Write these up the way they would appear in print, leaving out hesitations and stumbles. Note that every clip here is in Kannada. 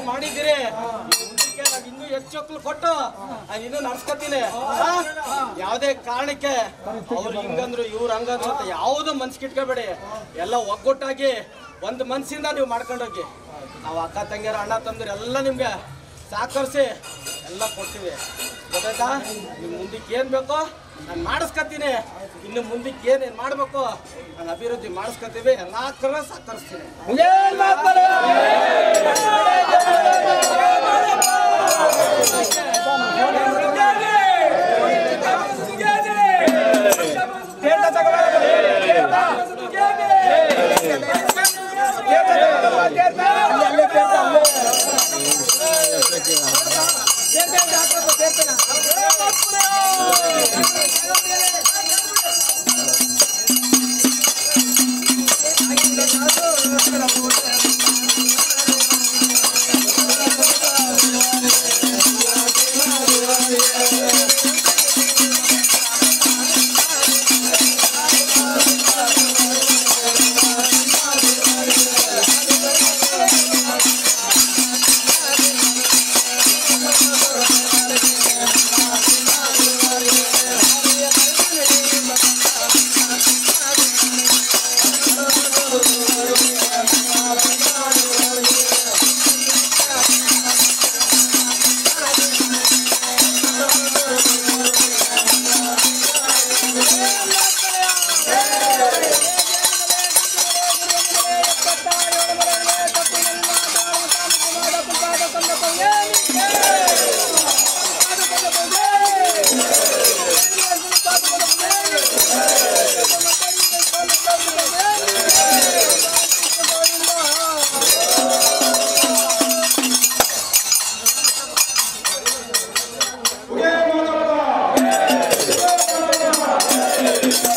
ಮಾಡಿದ್ದೀರಿ ಇನ್ನೂ ಹೆಚ್ಚು ಕೊಟ್ಟು ಇನ್ನೂ ನಡ್ಸ್ಕೊತೀನಿ. ಯಾವುದೇ ಕಾರಣಕ್ಕೆ ಅವ್ರು ಹಿಂಗಂದ್ರು ಇವ್ರು ಹಂಗಂದ್ರು ಅಂತ ಯಾವುದು ಮನ್ಸಿಗಿಟ್ಕೋಬೇಡಿ. ಎಲ್ಲ ಒಗ್ಗಟ್ಟಾಗಿ ಒಂದು ಮನ್ಸಿಂದ ನೀವು ಮಾಡ್ಕೊಂಡೋಗಿ. ನಾವು ಅಕ್ಕ ತಂಗಿಯರು ಅಣ್ಣ ತಮ್ಮರು ಎಲ್ಲ ನಿಮ್ಗೆ ಸಹಕರಿಸಿ ಎಲ್ಲ ಕೊಡ್ತೀವಿ. ಗೊತ್ತಾಯ್ತಾ? ನೀವು ಮುಂದಕ್ಕೆ ಏನು ಬೇಕೋ ನಾನು ಮಾಡಿಸ್ಕೊತೀನಿ. ಇನ್ನು ಮುಂದಕ್ಕೆ ಏನೇನು ಮಾಡಬೇಕು ನಾನು ಅಭಿವೃದ್ಧಿ ಮಾಡಿಸ್ಕೊತೀವಿ. ಎಲ್ಲ ಥರ ಸಹಕರಿಸ್ತೀನಿ. Yeah.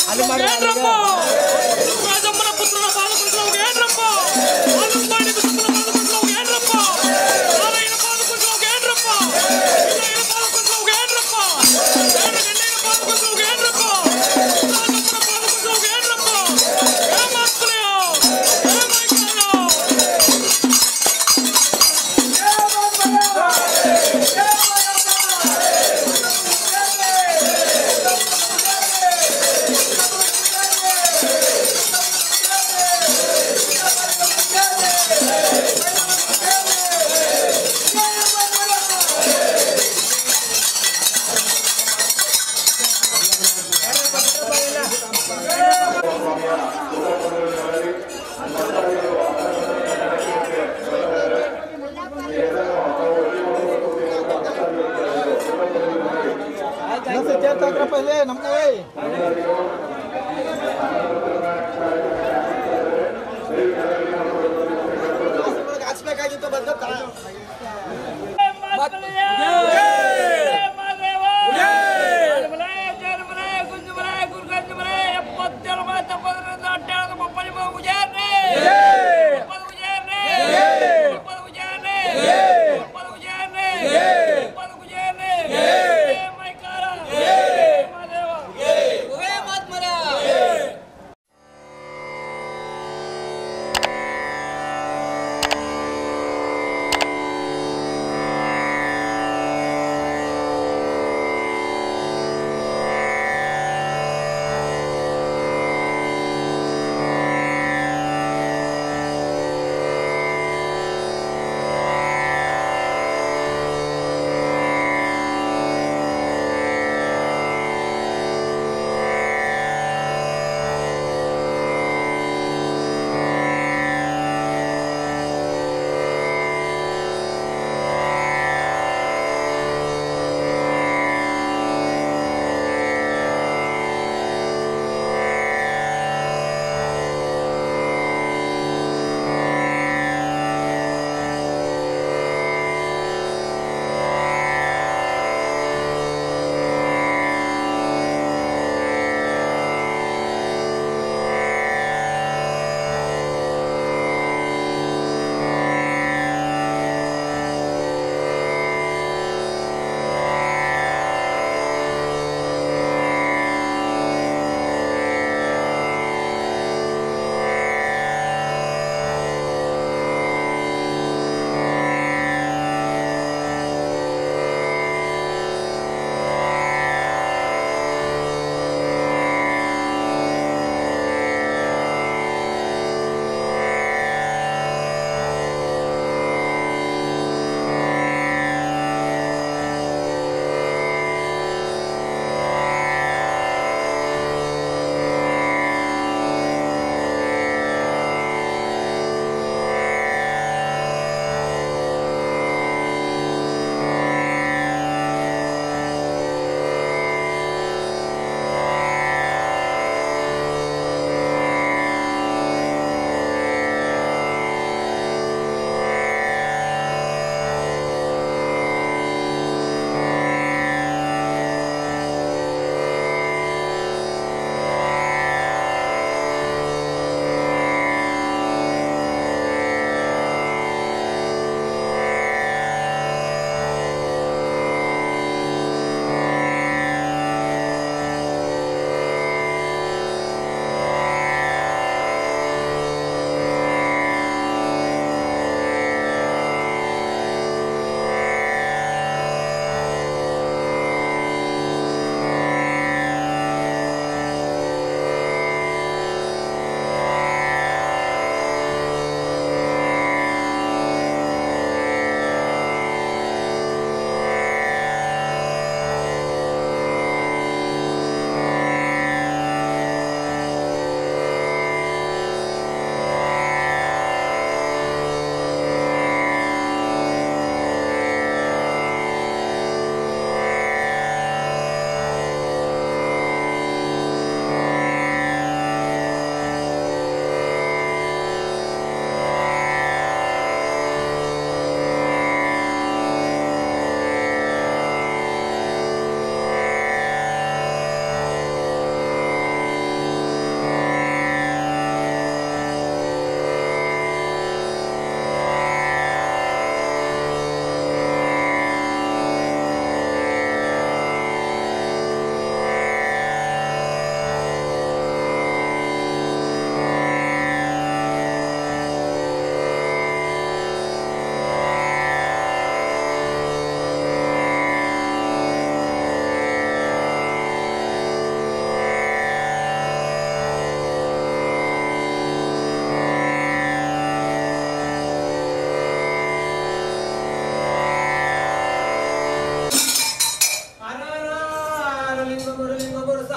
ಅಲ್ಲಿ ಮಾಡಿ ರಾಜಮ್ಮನ ಪುತ್ರನ ಪಾಲಕರಿಗೆ ಏನ್ರಪ್ಪ ಆಲಂಬಾಣಿ ಪುತ್ರನ ಪಾಲಕರಿಗೆ ಏನ್ರಪ್ಪ ಆಲೈನ ಪಾಲಕರಿಗೆ ಏನ್ರಪ್ಪ ಇಲ್ಲೈನ ಪಾಲಕರಿಗೆ ಏನ್ರಪ್ಪ ಗಂಡಿನ ಪಾಲಕರಿಗೆ ಏನ್ರಪ್ಪ ರಾಜಮ್ಮನ ಪಾಲಕರಿಗೆ ಏನ್ರಪ್ಪ ಏಮಾತ್ರೆಯೋ ಏಮೈಕಾಯೋ पहले नमको ಹಚ್ಬೇಕಾಗಿತ್ತು ಬಂದ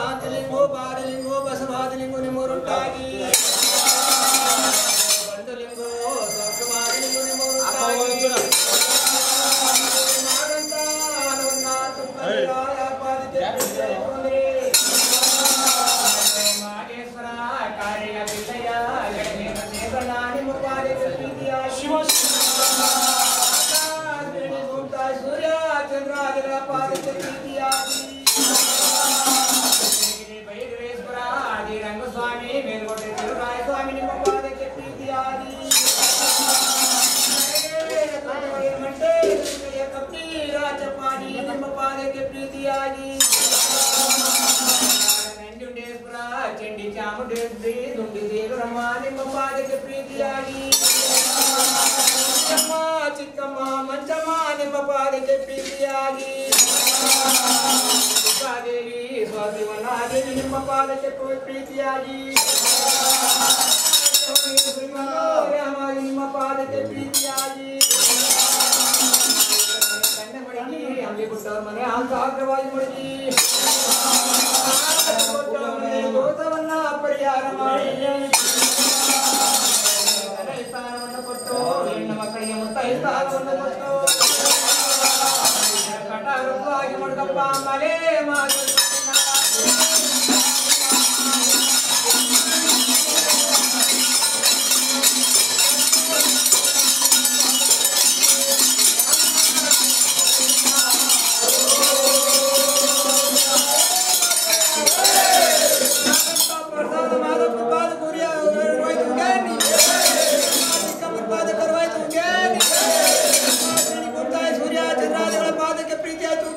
ಶಾಂತಲಿಂಗೋ ಬಾರಲಿಂಗೋ ಬಸವಾದಲಿಂಗೋ ನಿಮ್ಮೂರುಂಟಾಗಿ ಬಂಧುಲಿಂಗೋ ಸೌಖ್ಯಮಾರಲಿಂಗೋ ನಿಮ್ಮೂರುಂಟಾಗಿ ಮಾಡಂತ ಮಾಗೇಶ್ವರ ಕಾರ್ಯ ವಿಷಯ ನಿಮ್ಮ ಪಾದಕ್ಕೆ ಪ್ರೀತಿಯ ಶಿವ ಸೂರ್ಯ ಚಂದ್ರಾದಿಗಳ ಪಾದಕ್ಕೆ ಪ್ರೀತಿಯಾಗಿ ಭೈರವೇಶ್ವರ ಆದಿ ರಂಗಸ್ವಾಮಿ ಮೇಲ್ಕೋಟೆ ತಿರುರಾಯ ಸ್ವಾಮಿ ನಿಮ್ಮ ಪಾದಕ್ಕೆ ಪ್ರೀತಿಯಾಗಿ ಮಂಟೆ ಕಪ್ಪಿ ರಾಜಪಾಡಿ ನಿಮ್ಮ ಪಾದಕ್ಕೆ ಪ್ರೀತಿಯಾಗಿ ನಂಜುಂಡೇಶ್ವರ ಚಂಡಿ ಚಾಮುಂಡೇಶ್ವರಿ ದುಂಡಿ ದೇವರಮ್ಮ ನಿಮ್ಮ ಪಾದಕ್ಕೆ ಪ್ರೀತಿಯಾಗಿ ಚಿಕ್ಕಮ್ಮ ಮಂಚಮ್ಮ ನಿಮ್ಮ ಪಾದಕ್ಕೆ ಪ್ರೀತಿಯಾಗಿ ದೇವಿ ಸ್ವಾತಿವನಾದೇವಿ ನಿಮ್ಮ ಪಾದಕ್ಕೆ ಪ್ರೀತಿಯಾಗಿ ನಿಮ್ಮ ಪಾದಕ್ಕೆ ಪ್ರೀತಿಯಾಗಿ ಕಣ್ಣೆ ಮಡಗಿ ಅಲ್ಲಿ ಕೊಟ್ಟವ್ರ ಮನೆ ಆಗ್ರವಾಗಿ ಮಡಗಿ ದೋಷವನ್ನ ಪರಿಹಾರ ಮಾಡಿ ಸ್ಥಾನವನ್ನು ಕೊಟ್ಟು ಹೆಣ್ಣು ಮಕ್ಕಳಿಗೆ ಮುತ್ತೈದು ಸ್ಥಾನವನ್ನು ಕೊಟ್ಟು ಕಟಾರವಾಗಿ ಮಾಡ್ಕಪ್ಪ ಮಲೆ ಮಾತು ಸೂರ್ಯ ಚಂದ್ರಾದಿಗಳ ಪಾದಕ್ಕೆ ಪ್ರೀತಿ ಆಯ್ತು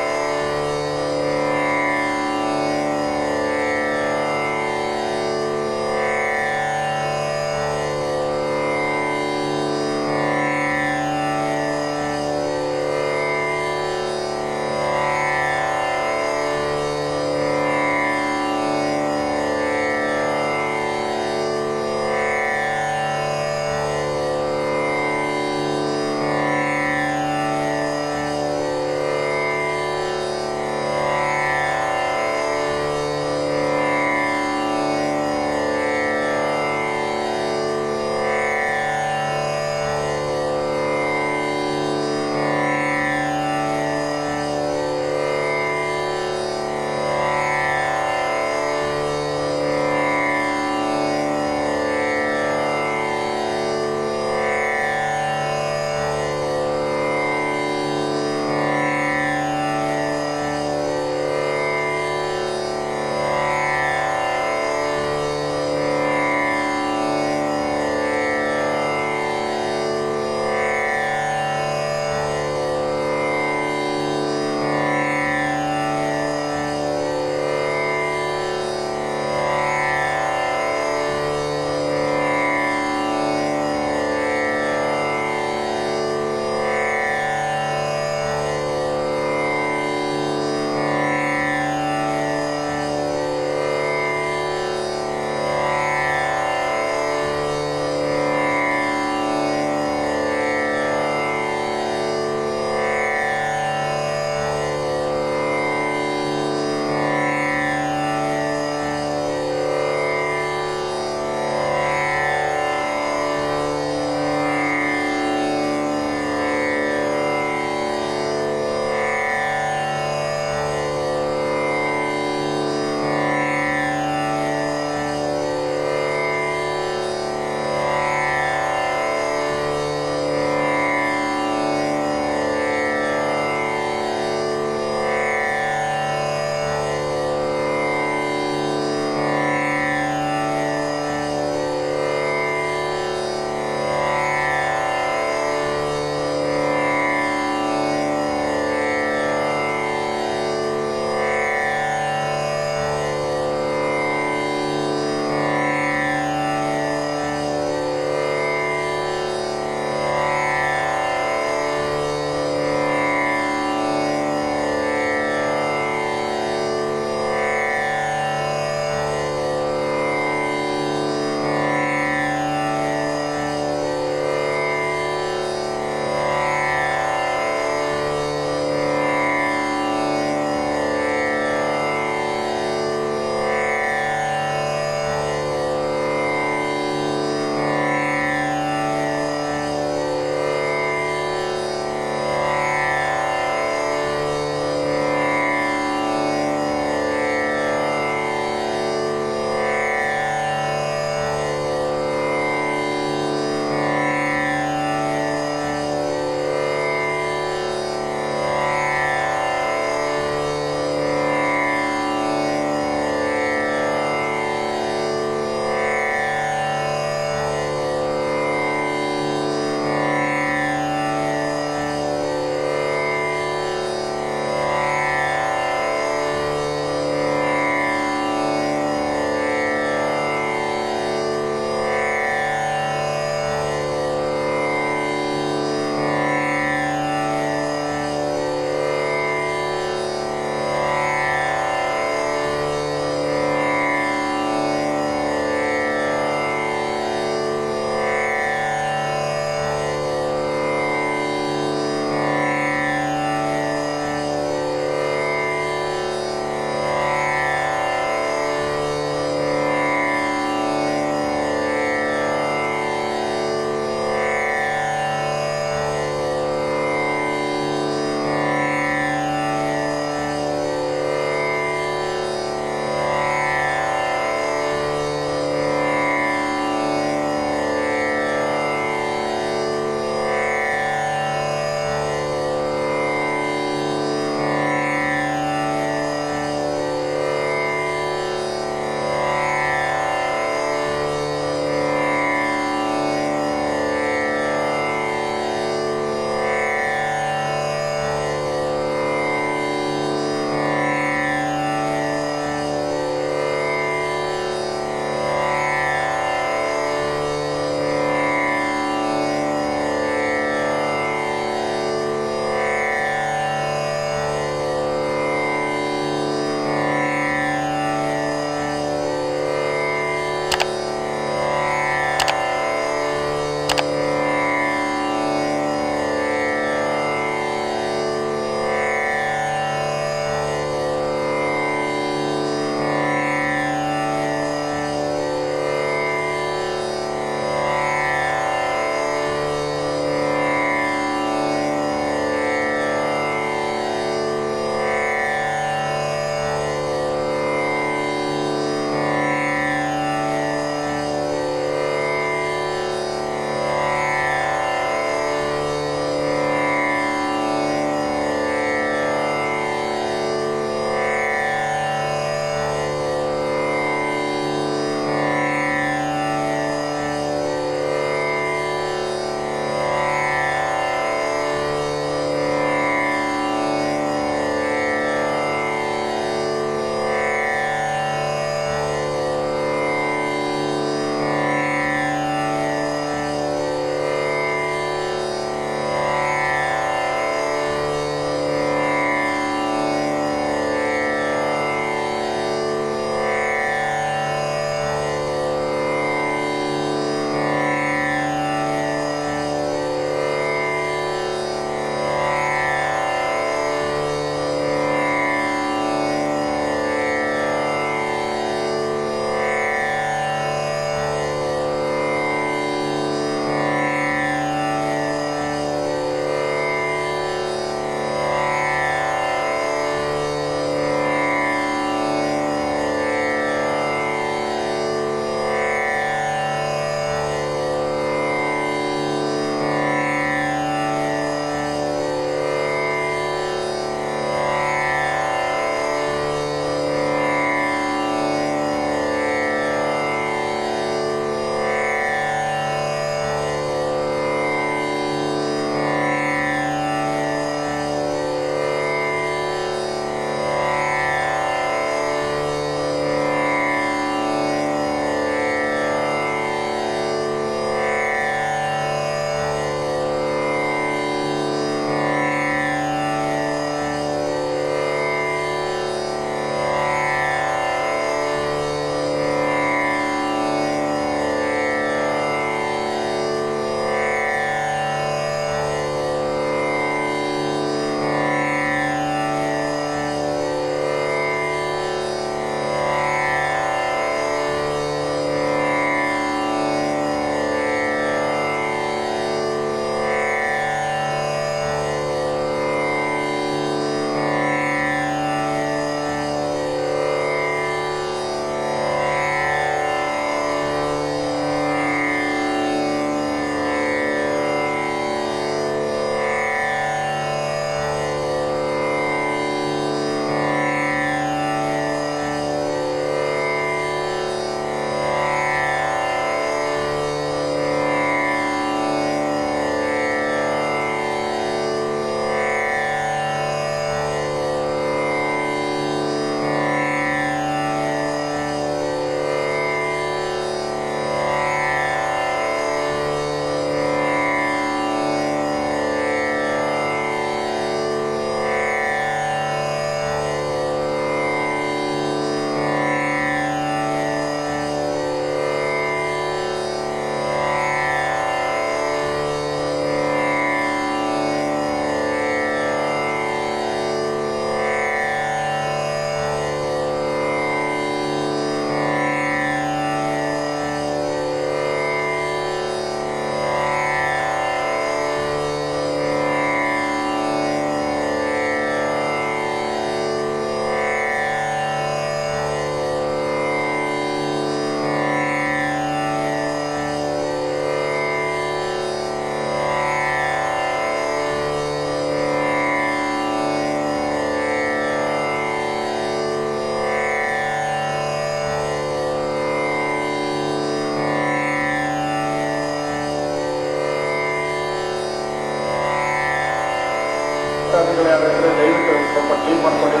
ಮನೆಗಳು ಯಾವ್ದಾದ್ರೆ ದಯವಿಟ್ಟು ಸ್ವಲ್ಪ ಕ್ಲೀನ್ ಮಾಡ್ಕೊಳ್ಳಿ.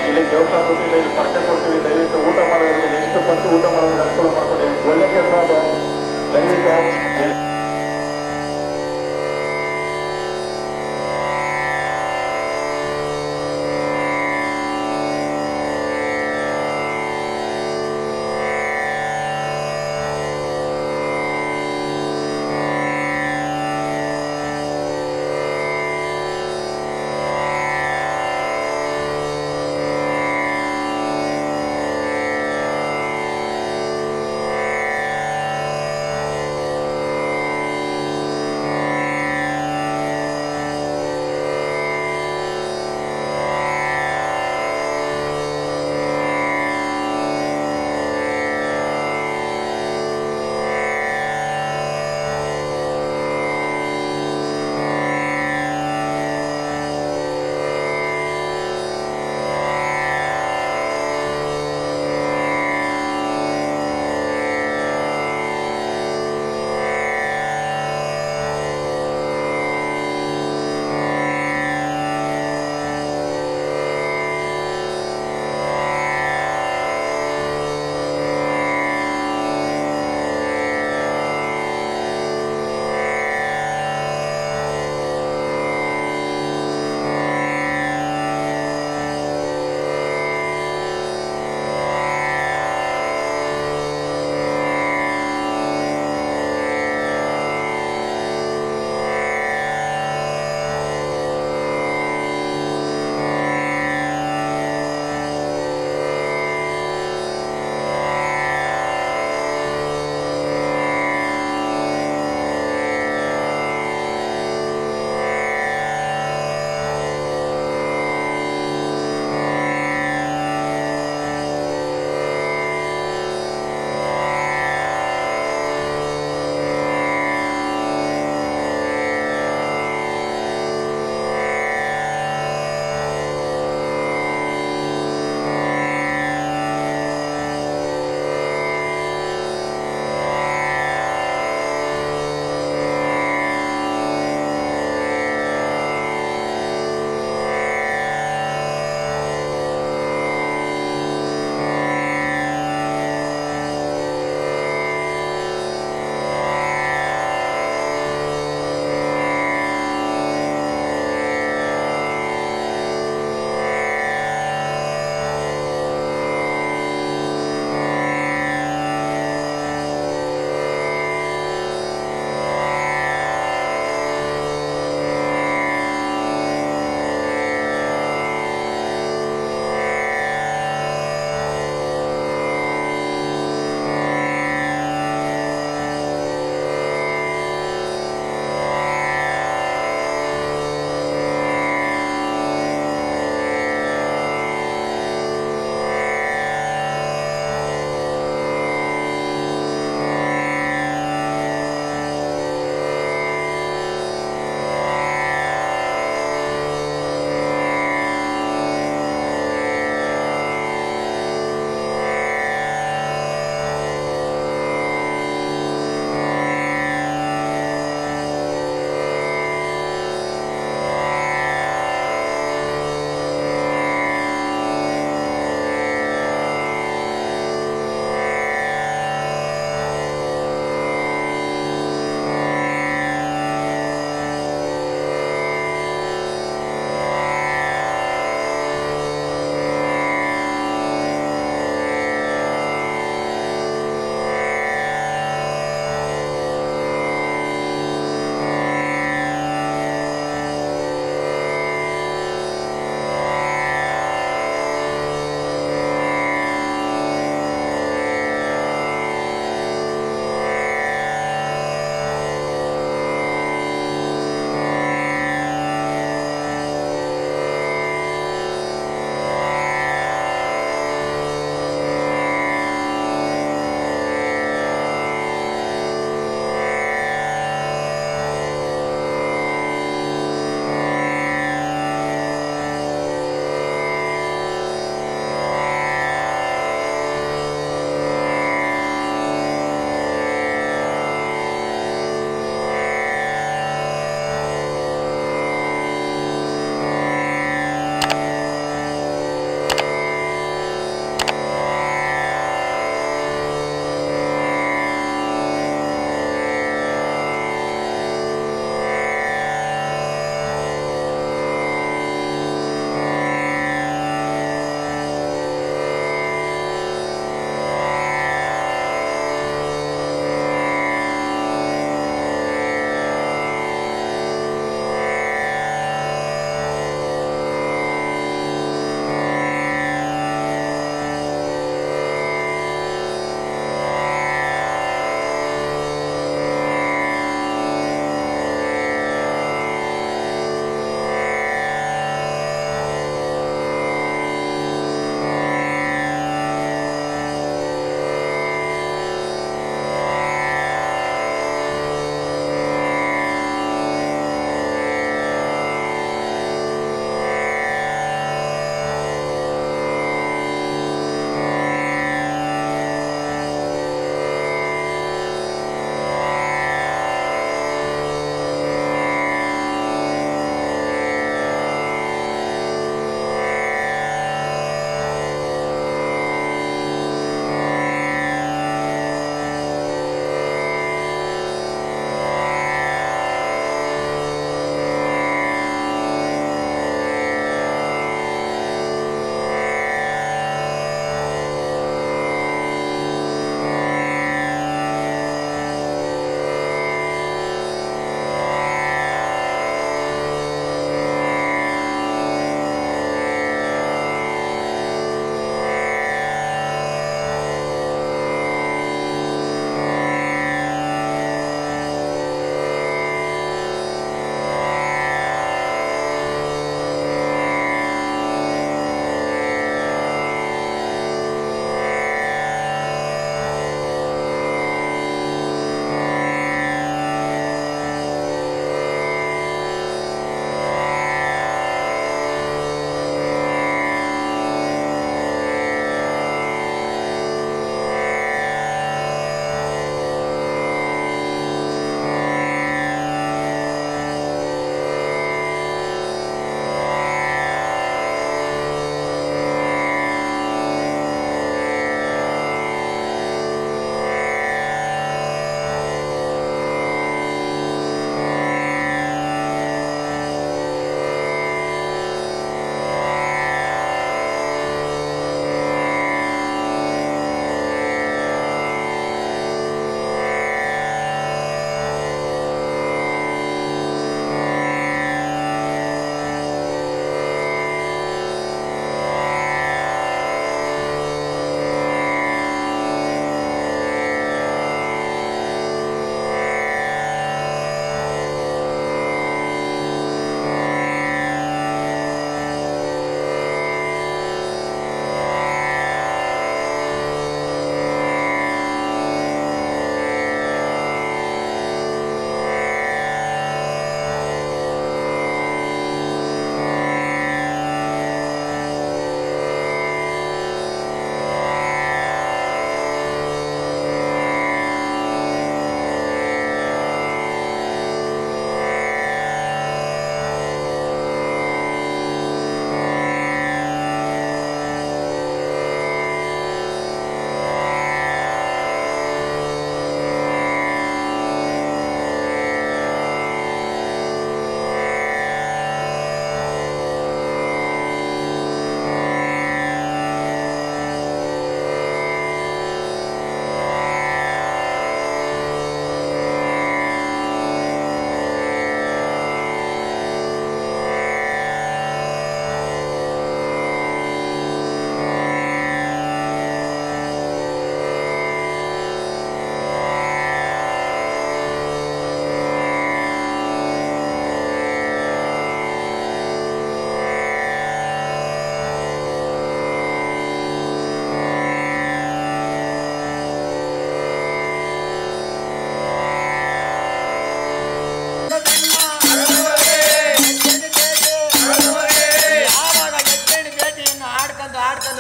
ಇಲ್ಲಿ ದೇವಸ್ಥಾನ ಕೊಟ್ಟಿಲ್ಲ, ಇಲ್ಲಿ ಪರ್ಚೆ ಕೊಡ್ತೀವಿ. ದಯವಿಟ್ಟು ಊಟ ಮಾಡೋದಕ್ಕೆ ನೆಕ್ಸ್ಟ್ ಬಂದು ಊಟ ಮಾಡೋದಕ್ಕೆ ಅನುಕೂಲ ಮಾಡ್ಕೊಳ್ಳಿ. ಒಳ್ಳೆ ಕೆಲಸ ಅದು. ದಯವಿಟ್ಟು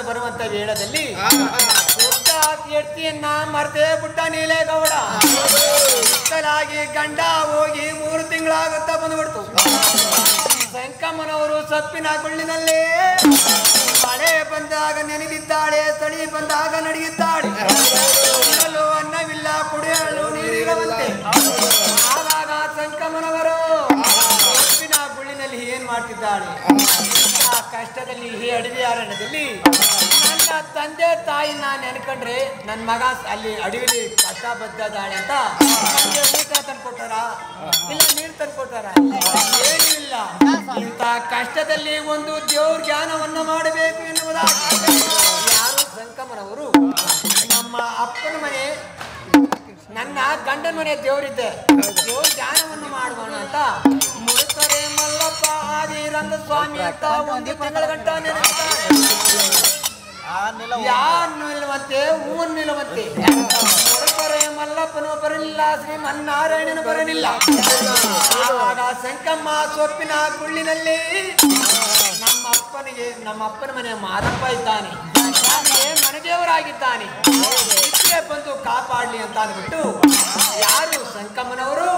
ಕರೆದು ಬರುವಂತ ವೇಳದಲ್ಲಿ ದೊಡ್ಡ ಕೀರ್ತಿಯನ್ನ ಮರ್ದೇ ಬಿಟ್ಟ ನೀಲೇಗೌಡ. ಇಷ್ಟಲಾಗಿ ಗಂಡ ಹೋಗಿ 3 ತಿಂಗಳಾಗುತ್ತಾ ಬಂದ್ಬಿಡ್ತು. ಸಂಕಮ್ಮನವರು ಸೊಪ್ಪಿನ ಗುಳ್ಳಿನಲ್ಲಿ ಮಳೆ ಬಂದಾಗ ನೆನೆದಿದ್ದಾಳೆ, ಚಳಿ ಬಂದಾಗ ನಡೆಯುತ್ತಾಳೆ. ತಿನ್ನಲು ಅನ್ನವಿಲ್ಲ, ಕುಡಿಯಲು ನೀರಿರವಂತೆ. ಆವಾಗ ಸಂಕಮ್ಮನವರು ಸೊಪ್ಪಿನ ಗುಳ್ಳಿನಲ್ಲಿ ಏನ್ ಮಾಡ್ತಿದ್ದಾಳೆ? ಆ ಕಷ್ಟದಲ್ಲಿ ಈ ಅಡವಿ ಅರಣ್ಯದಲ್ಲಿ ನನ್ನ ತಂದೆ ತಾಯಿನ ನೆನ್ಕೊಂಡ್ರೆ ನನ್ನ ಮಗ ಅಲ್ಲಿ ಅಡವಿಲಿ ಕಷ್ಟ ಬದ್ದಾಳೆ ಅಂತ ನನಗೆ ಊಟ ತಂದ್ಕೊಟ್ಟಾರ, ಇಲ್ಲ ನೀರು ತಂದ್ಕೊಟ್ಟಾರ? ಏನೂ ಇಲ್ಲ. ಇಂಥ ಕಷ್ಟದಲ್ಲಿ ಒಂದು ದೇವ್ರ ಜ್ಞಾನವನ್ನು ಮಾಡಬೇಕು ಎನ್ನುವುದಾಗಿ ಯಾರು ಸಂಕಮ್ಮನವರು ನಮ್ಮ ಅಪ್ಪನ ಮನೆ, ನನ್ನ ಗಂಡನ ಮನೆ ದೇವರಿದ್ದೆ, ದೇವ್ರ ಜ್ಞಾನವನ್ನು ಮಾಡೋಣ ಅಂತ ಮುಡುಕರೆ ಮಲ್ಲಪ್ಪ ಆದಿ ರಂಗಸ್ವಾಮಿ ಅಂತ 1 ತಿಂಗಳ ಗಂಟ ನೆನೆಸ್ತಾರೆ. ಯಾರು ನಿಲ್ಲುವಂತೆ ಹೂವನ್ನು ನಿಲ್ಲುವಂತೆ. ಮುಡುಕರೆ ಮಲ್ಲಪ್ಪನು ಬರಲಿಲ್ಲ, ಶ್ರೀಮನ್ನಾರಾಯಣನು ಬರಲಿಲ್ಲ. ಆವಾಗ ಸಂಕಮ್ಮ ಸೊಪ್ಪಿನ ಗುಳ್ಳಿನಲ್ಲಿ ನಮ್ಮ ಅಪ್ಪನ ಮನೆ ಮಾದಪ್ಪ ಇದ್ದಾನೆ, ನನಗೆ ಮನೆದೇವರಾಗಿದ್ದಾನೆ, ಇದ್ರೆ ಬಂದು ಕಾಪಾಡ್ಲಿ ಅಂತ ಅಂದ್ಬಿಟ್ಟು ಯಾರು ಸಂಕಮ್ಮನವರು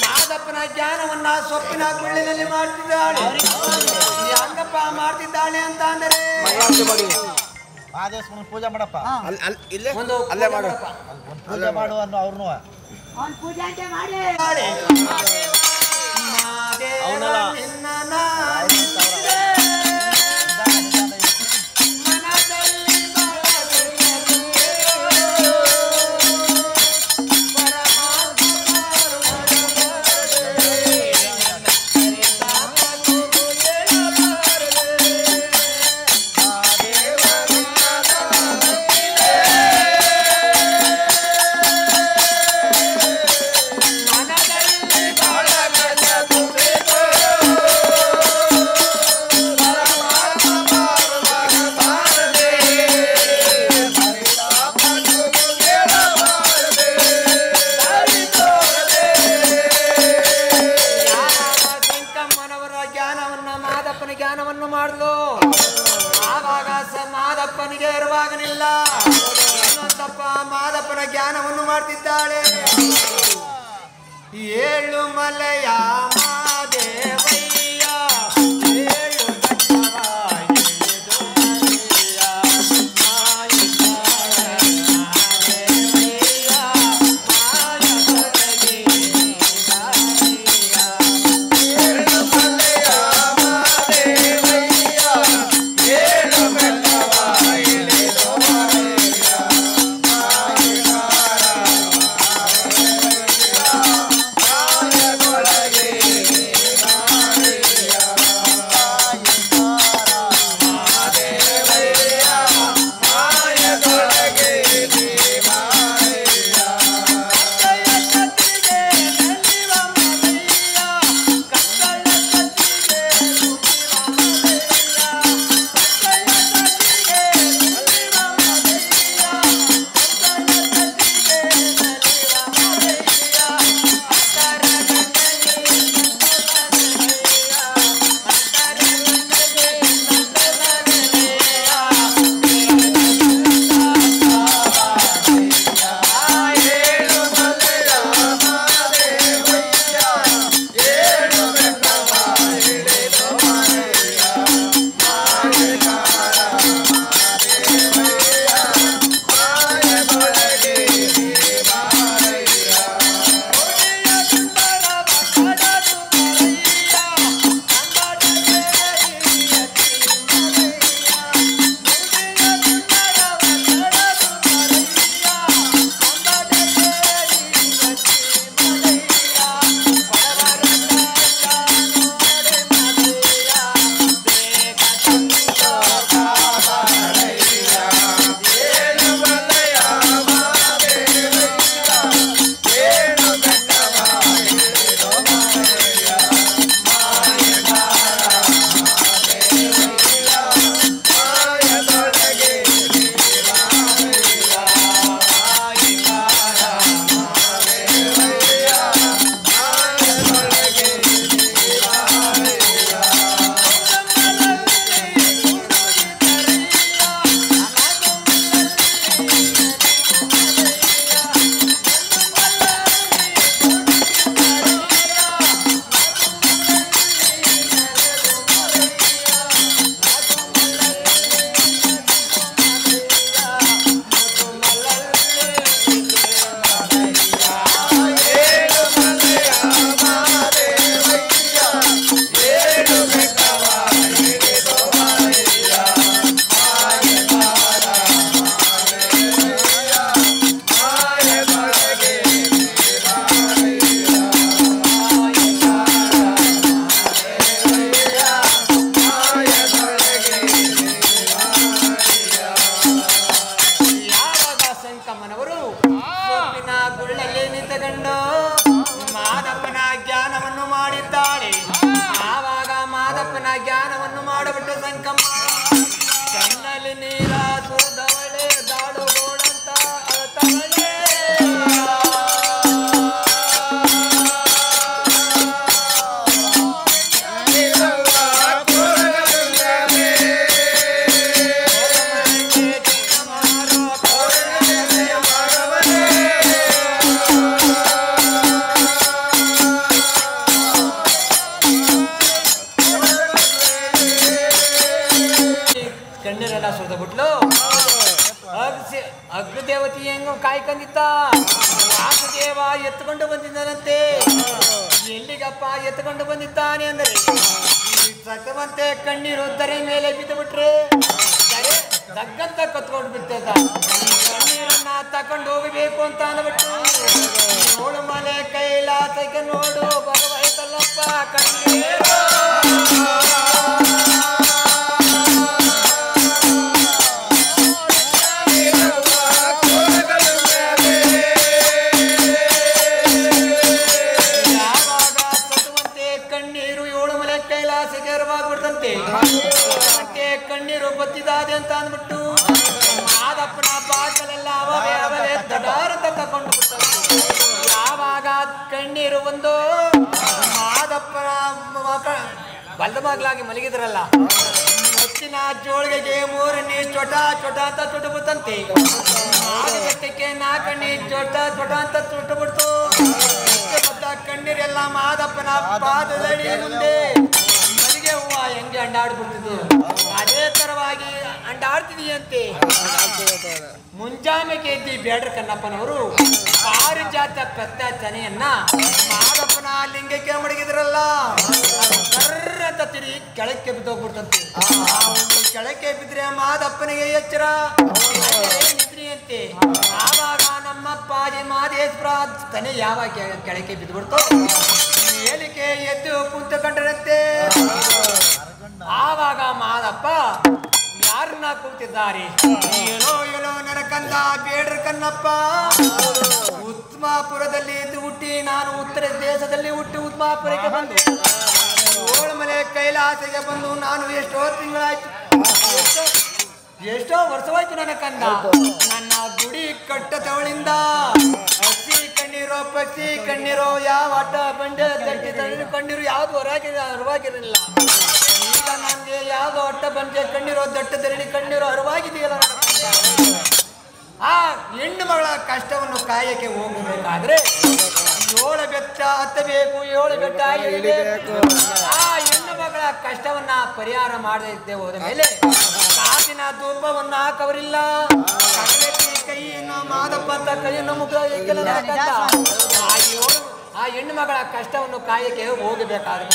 ಮಾದಪ್ಪನ ಜ್ಞಾನವನ್ನ ಸೊಪ್ಪಿನ ಗುಳ್ಳಿನಲ್ಲಿ ಮಾಡ್ತಿದ್ದಾಳೆ. ಹಂಗಪ್ಪ ಮಾಡ್ತಿದ್ದಾಳೆ ಅಂತ ಅಂದರೆ ಮಹಾದೇವಸ್ವನ ಪೂಜೆ ಮಾಡಪ್ಪ, ಒಂದು ಅಲ್ಲೇ ಮಾಡು, ಪೂಜೆ ಮಾಡು ಅನ್ನೋ ಅವ್ರನ್ನು ಜ್ಞಾನವನ್ನು ಮಾಡಿದ್ಲು. ಆವಾಗ ಮಾದಪ್ಪನಿಗೆ ಇರುವಾಗನಿಲ್ಲ, ಇನ್ನೊಂದಪ್ಪ ಮಾದಪ್ಪನ ಜ್ಞಾನವನ್ನು ಮಾಡ್ತಿದ್ದಾಳೆ. 7 ಮಲೆಯ ಮಾದೇವಯ್ಯ, 7 ಕಟ್ಟವ ಎಳೆದು ಮರೆಯ, ಮಾದೇವಯ್ಯ, ಮಾಯ ತೊಡಗಿ ದಾರಿಯ. 7 ಮಲೆಯ ಮಾದೇವಯ್ಯ, 7 ಕಟ್ಟವ ಎಳೆದು ಮರೆಯ, ಮಾಯ ತೊಡಗಿ ದಾರಿಯ. ಎಲ್ಲ ಸುರಿದು ಬಿಟ್ಲು. ಅಗ್ರದೇವತಿ ಹೆಂಗ ಕಾಯ್ಕೊಂಡಿದ್ದ, ವಾಸುದೇವ ಎತ್ಕೊಂಡು ಬಂದಿದ್ದಾನಂತೆ. ಎಲ್ಲಿಗಪ್ಪ ಎತ್ಕೊಂಡು ಬಂದಿದ್ದಾನೆ ಅಂದರೆ ಸತ್ತವಂತೆ ಕಣ್ಣೀರು ದರೆ ಮೇಲೆ ಬಿದ್ದು ಬಿಟ್ರೆ ತಗ್ಗಂತ ಕತ್ಕೊಂಡು ಬಿಡ್ತದ. ಕಣ್ಣೀರನ್ನ ತಕೊಂಡು ಹೋಗಬೇಕು ಅಂತ ಅಂದ್ಬಿಟ್ಟು ನೋಡು ಮಲೆ ಕೈಲಾಸಕ್ಕೆ ನೋಡು ಭಗವೈತಲ್ಲಪ್ಪ ಕಣ್ಣೀರು. ಕಣ್ಣೀರು ಬತ್ತಿದಾದೆ ಅಂತ ಅಂದ್ಬಿಟ್ಟು ಮಾದಪ್ಪನ ಬಾಕಲೆಲ್ಲ ಅವೇ ಅವೇ ದಡಾರಂತ ತಕೊಂಡು ಬಿಡ್ತಾರೆ. ಯಾವಾಗ ಕಣ್ಣೀರು ಒಂದು ಮಾದಪ್ಪನ ಬಲ್ದ ಬಾಗ್ಲಾಗಿ ಮಲಗಿದ್ರಲ್ಲ, ಹೊತ್ತಿನ ಜೋಳಿಗೆಗೆ ಮೂರನೇ ಚೊಟ ಚೊಟ ಅಂತ ಚೊಟ ಬಿಡ್ತಂತೆ. ಮಾದಕ್ಕೆ ನಾಲ್ಕನೇ ಚೊಟ ಚೊಟ ಅಂತ ಚೊಟ ಬಿಡ್ತು. ಕಣ್ಣೀರೆಲ್ಲ ಮಾದಪ್ಪನ ಪಾದದಡಿ ಮುಂದೆ ಹೂವ ಹೆಂಗೆ ಅಂಡಾಡ್ಬಿಡ್ತಿದ್ವು ಅದೇ ತರವಾಗಿ ಅಂಡಾಡ್ತಿದೀಯಂತೆ. ಮುಂಜಾನೆಗೆ ಎದ್ದಿ ಬೇಡ್ರ ಕಣ್ಣಪ್ಪನವರು ಪಾರಿಜಾತ ಪ್ರತ್ಯಾಚನೆಯನ್ನ ಮಾದಪ್ಪನ ಲಿಂಗಕ್ಕೆ ಮಡಗಿದ್ರಲ್ಲ, ಕರ್ರಂತ ತಿರುಗಿ ಕೆಳಕ್ಕೆ ಬಿದ್ದೋಗ್ಬಿಡ್ತಂತೆ. ಕೆಳಕ್ಕೆ ಬಿದ್ರೆ ಮಾದಪ್ಪನಿಗೆ ಎಚ್ಚರ ನಿದ್ರಿಯಂತೆ. ಆವಾಗ ನಮ್ಮಪ್ಪ ಮಾದೇಶ್ವರ ತನೆ ಯಾವಾಗ ಕೆಳಕ್ಕೆ ಬಿದ್ದುಬಿಡ್ತು ಹೇಳಿಕೆ ಎದ್ದು ಕುಂತುಕೊಂಡರಂತೆ. ಆವಾಗ ಮಾದಪ್ಪ ಯಾರನ್ನ ಕೂತಿದ್ದಾರೆ, ಏನೋ ಏನೋ ನನ್ನ ಕಂದ ಬೇಡ್ರ ಕಣ್ಣಪ್ಪ. ಉತ್ಮಾಪುರದಲ್ಲಿ ಇದ್ದು ಹುಟ್ಟಿ ನಾನು ಉತ್ತರ ದೇಶದಲ್ಲಿ ಹುಟ್ಟಿ ಉತ್ಮಾಪುರಕ್ಕೆ ಬಂದು ಏಳುಮಲೆ ಕೈಲಾಸಕ್ಕೆ ಬಂದು ನಾನು ಎಷ್ಟೋ ತಿಂಗಳಾಯ್ತು, ಎಷ್ಟೋ ವರ್ಷವಾಯ್ತು ನನ್ನ ಕಂದ. ನನ್ನ ಗುಡಿ ಕಟ್ಟದವಳಿಂದ ಹಸಿ ಕಣ್ಣೀರೋ ಪಸಿ ಕಣ್ಣೀರೋ ಯಾವ ಅಡ್ಡ ಬಂಡೆ ತಟ್ಟಿ ತಣ್ಣೀರು ಕಣ್ಣೀರು ಯಾವ್ದು ಅರಿವಾಗಿರಲಿಲ್ಲ. ಈಗ ನನಗೆ ಯಾವ್ದು ಅಡ್ಡ ಬಂಡೆ ಕಣ್ಣೀರೋ ದಟ್ಟ ತೆರಳಿ ಕಣ್ಣೀರು ಅರಿವಾಗಿದೆಯಲ್ಲ. ಆ ಹೆಣ್ಣು ಮಗಳ ಕಷ್ಟವನ್ನು ಕಾಯಕ್ಕೆ ಹೋಗಬೇಕಾದ್ರೆ 7 ಬೆಟ್ಟ ಹತ್ತಬೇಕು, 7 ಬೆಟ್ಟ ಇಳಿಬೇಕು. ಆ ಹೆಣ್ಣು ಮಗಳ ಕಷ್ಟವನ್ನ ಪರಿಹಾರ ಮಾಡದೆ ಹೋದ ಮೇಲೆ ಕಾಸಿನ ಧೂಪವನ್ನ ಹಾಕವರಿಲ್ಲ. ಕೈಯನ್ನು ಮಾದಪ್ಪ ಅಂತ ಕೈಯನ್ನು ಮುಖ ಆ ಹೆಣ್ಣು ಮಗಳ ಕಷ್ಟವನ್ನು ಕಾಯಕ್ಕೆ ಹೋಗಬೇಕಾದ್ರೆ